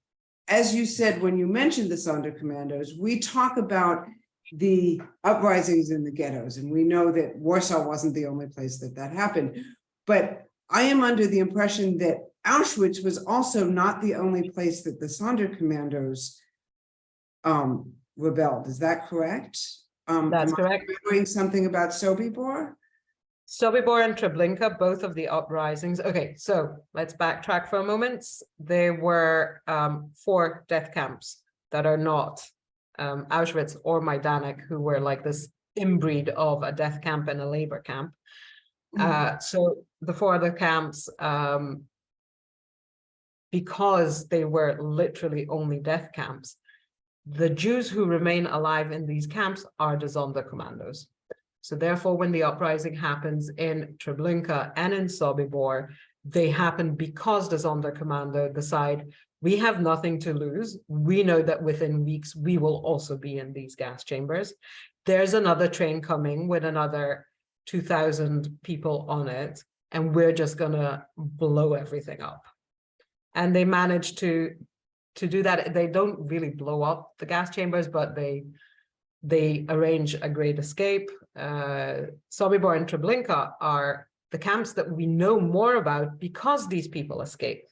A: as you said, when you mentioned the Sonderkommandos, we talk about the uprisings in the ghettos, and we know that Warsaw wasn't the only place that that happened. But I am under the impression that Auschwitz was also not the only place that the Sonderkommandos rebelled. Is that correct?
B: That's correct.
A: Am I remembering something about Sobibor?
B: Sobibor and Treblinka, both of the uprisings. Okay, so let's backtrack for a moment. There were 4 death camps that are not Auschwitz or Majdanek, who were like this inbreed of a death camp and a labor camp. So the 4 other camps, because they were literally only death camps, the Jews who remain alive in these camps are the Sonderkommandos. So therefore, when the uprising happens in Treblinka and in Sobibor, they happen because the Sonderkommando decide we have nothing to lose. We know that within weeks, we will also be in these gas chambers. There's another train coming with another 2,000 people on it, and we're just gonna blow everything up. And they managed to do that. They don't really blow up the gas chambers, but they arrange a great escape. Sobibor and Treblinka are the camps that we know more about because these people escaped.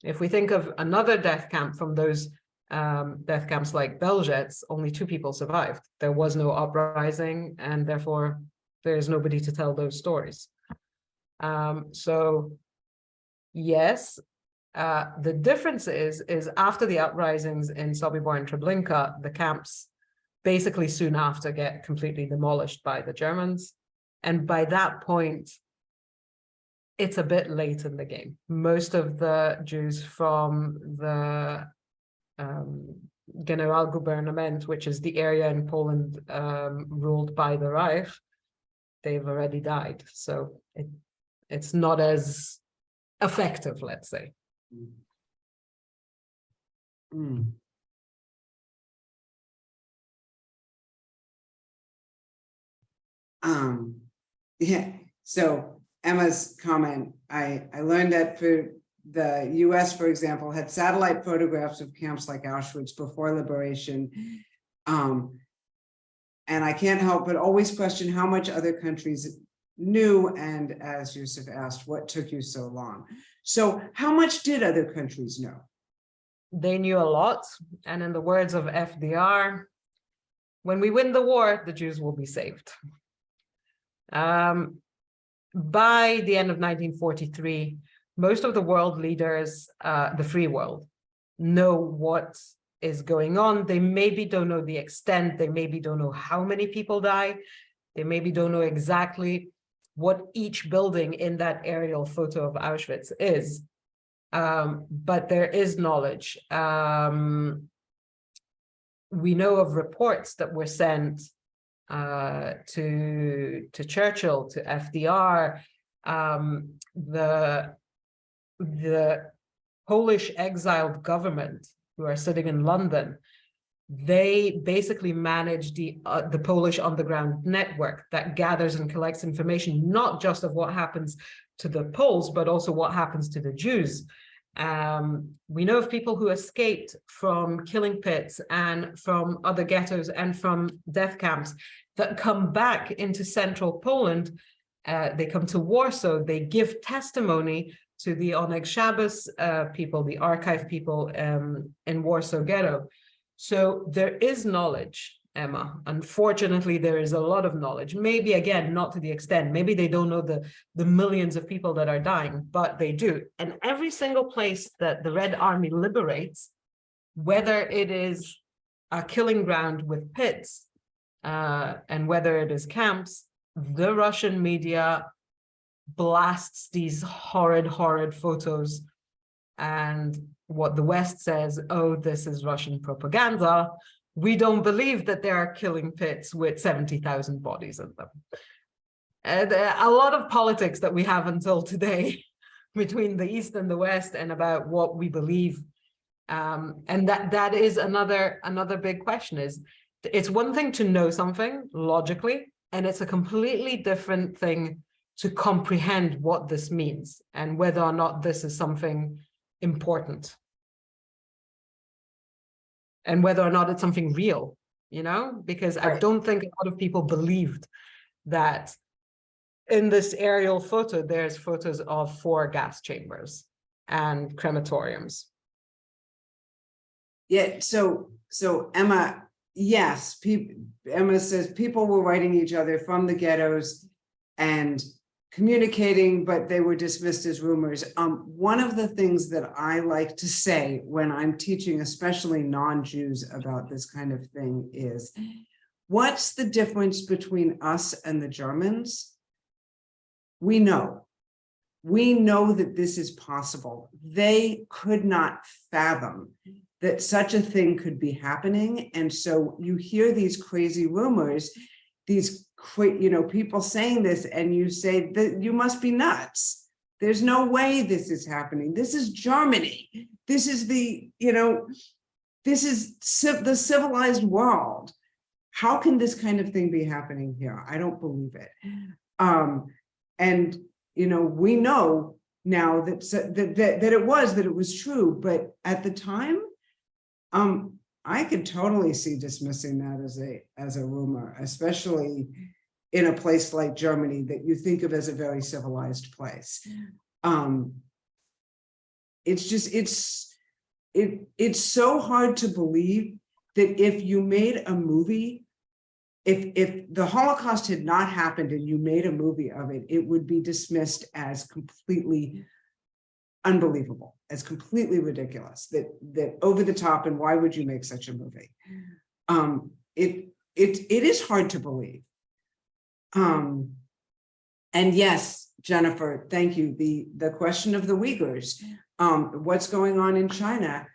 B: If we think of another death camp from those death camps like Belzec, only 2 people survived. There was no uprising, and therefore there's nobody to tell those stories. So yes, the difference is after the uprisings in Sobibor and Treblinka, the camps basically soon after get completely demolished by the Germans. And by that point, it's a bit late in the game. Most of the Jews from the Generalgouvernement, which is the area in Poland ruled by the Reich, they've already died. So it's not as effective, let's say.
A: Yeah, so Emma's comment, I learned that for the US, for example, had satellite photographs of camps like Auschwitz before liberation. And I can't help but always question how much other countries knew, and as Yusuf asked, what took you so long? So how much did other countries know? They
B: knew a lot, and in the words of FDR, when we win the war, the Jews will be saved. By the end of 1943, most of the world leaders, the free world, know what is going on. They maybe don't know the extent, they maybe don't know how many people die, they maybe don't know exactly what each building in that aerial photo of Auschwitz is, but there is knowledge. We know of reports that were sent to Churchill, to FDR. The Polish exiled government who are sitting in London They basically manage the Polish underground network that gathers and collects information, not just of what happens to the Poles, but also what happens to the Jews. We know of people who escaped from killing pits and from other ghettos and from death camps that come back into central Poland. They come to Warsaw, they give testimony to the Onek Shabbos people, the archive people in Warsaw Ghetto. So there is knowledge, Emma. Unfortunately, there is a lot of knowledge. Maybe, again, not to the extent. Maybe they don't know the millions of people that are dying, but they do. And every single place that the Red Army liberates, whether it is a killing ground with pits and whether it is camps, the Russian media blasts these horrid, horrid photos. And what the West says, oh, this is Russian propaganda. We don't believe that there are killing pits with 70,000 bodies in them. A lot of politics that we have until today between the East and the West and about what we believe. And that is another big question is, it's one thing to know something logically, and it's a completely different thing to comprehend what this means and whether or not this is something important and whether or not it's something real, you know, because I don't think a lot of people believed that in this aerial photo, there's photos of 4 gas chambers and crematoriums.
A: Yeah, so Emma, yes, Emma says people were writing each other from the ghettos and communicating, but they were dismissed as rumors. One of the things that I like to say when I'm teaching, especially non-Jews, about this kind of thing is, what's the difference between us and the Germans? We know that this is possible. They could not fathom that such a thing could be happening. And so you hear these crazy rumors, these people saying this, and you say that you must be nuts. There's no way this is happening. This is Germany. This is the civilized world. How can this kind of thing be happening here? I don't believe it. And we know now that it was true, but at the time, I could totally see dismissing that as a rumor, especially in a place like Germany that you think of as a very civilized place. It's so hard to believe that if you made a movie, if the Holocaust had not happened and you made a movie of it, it would be dismissed as completely unbelievable, as completely ridiculous, that over the top, and why would you make such a movie? It is hard to believe. And yes, Jennifer, thank you. The question of the Uyghurs, what's going on in China,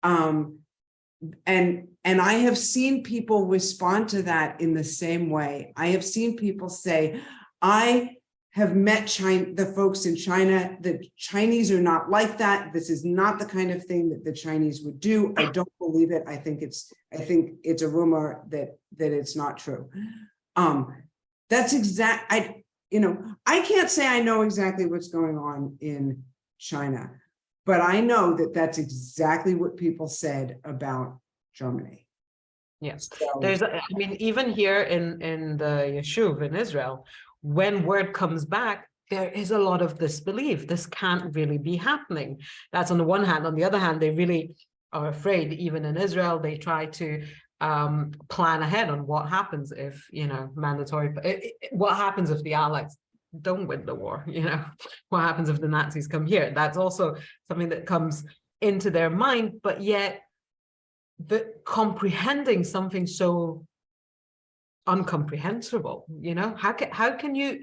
A: and I have seen people respond to that in the same way. I have seen people say, I have met the folks in China. The Chinese are not like that. This is not the kind of thing that the Chinese would do. I don't believe it. I think it's a rumor that it's not true. That's exact. I can't say I know exactly what's going on in China, but I know that that's exactly what people said about Germany.
B: Yes,
A: So,
B: even here in the Yeshuv in Israel, when word comes back, there is a lot of disbelief. This can't really be happening. That's on the one hand. On the other hand, they really are afraid. Even in Israel, they try to plan ahead on what happens if, what happens if the Allies don't win the war, what happens if the Nazis come here? That's also something that comes into their mind, but yet comprehending something so incomprehensible, how can you,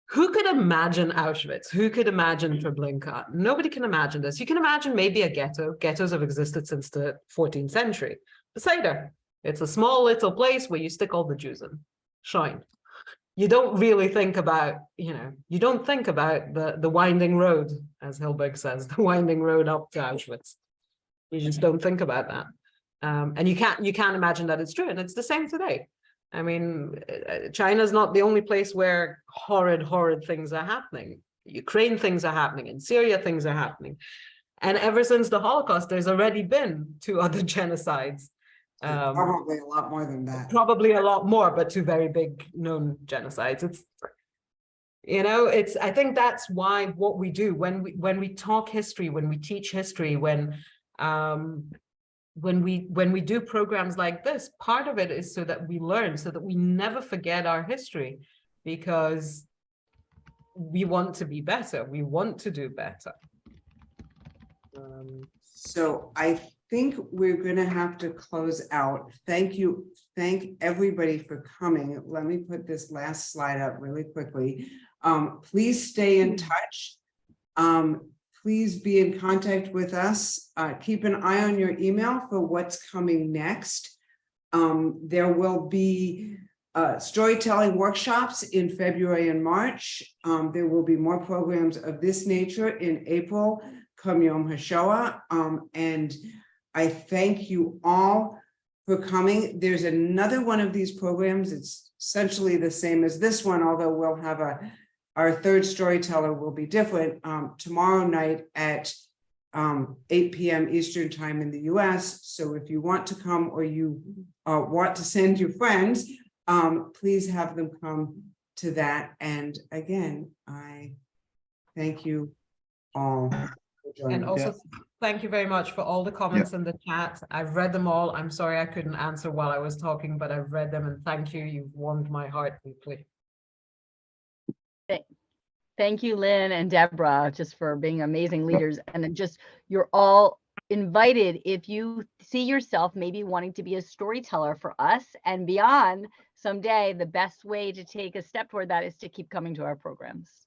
B: who could imagine Auschwitz? Who could imagine Treblinka? Nobody can imagine this. You can imagine maybe a ghetto. Ghettos have existed since the 14th century. Seder. It's a small little place where you stick all the Jews in. Shine. You don't really think about, you don't think about the winding road, as Hilberg says, the winding road up to Auschwitz. You just don't think about that. And you can't imagine that it's true. And it's the same today. I mean, China's not the only place where horrid things are happening. Ukraine things are happening, in Syria things are happening. And ever since the Holocaust, there's already been 2 other genocides.
A: Probably a lot more than that.
B: Probably a lot more, but 2 very big known genocides. It's, you know, I think that's why what we do when we talk history, when we teach history, when we do programs like this, part of it is so that we learn, so that we never forget our history, because we want to be better. We want to do better.
A: So I think we're going to have to close out. Thank everybody for coming. Let me put this last slide up really quickly. Please stay in touch. Please be in contact with us. Keep an eye on your email for what's coming next. There will be storytelling workshops in February and March. There will be more programs of this nature in April, come Yom HaShoah. And I thank you all for coming. There's another one of these programs. It's essentially the same as this one, although we'll have our third storyteller will be different tomorrow night at 8 p.m. Eastern time in the US. So if you want to come or you want to send your friends, please have them come to that. And again, I thank you all for joining.
B: And also, thank you very much for all the comments in the chat. I've read them all. I'm sorry I couldn't answer while I was talking, but I've read them, and thank you. You've warmed my heart deeply.
E: Thank you, Lynn and Deborah, just for being amazing leaders. And then just, you're all invited, if you see yourself maybe wanting to be a storyteller for us and beyond someday, the best way to take a step toward that is to keep coming to our programs.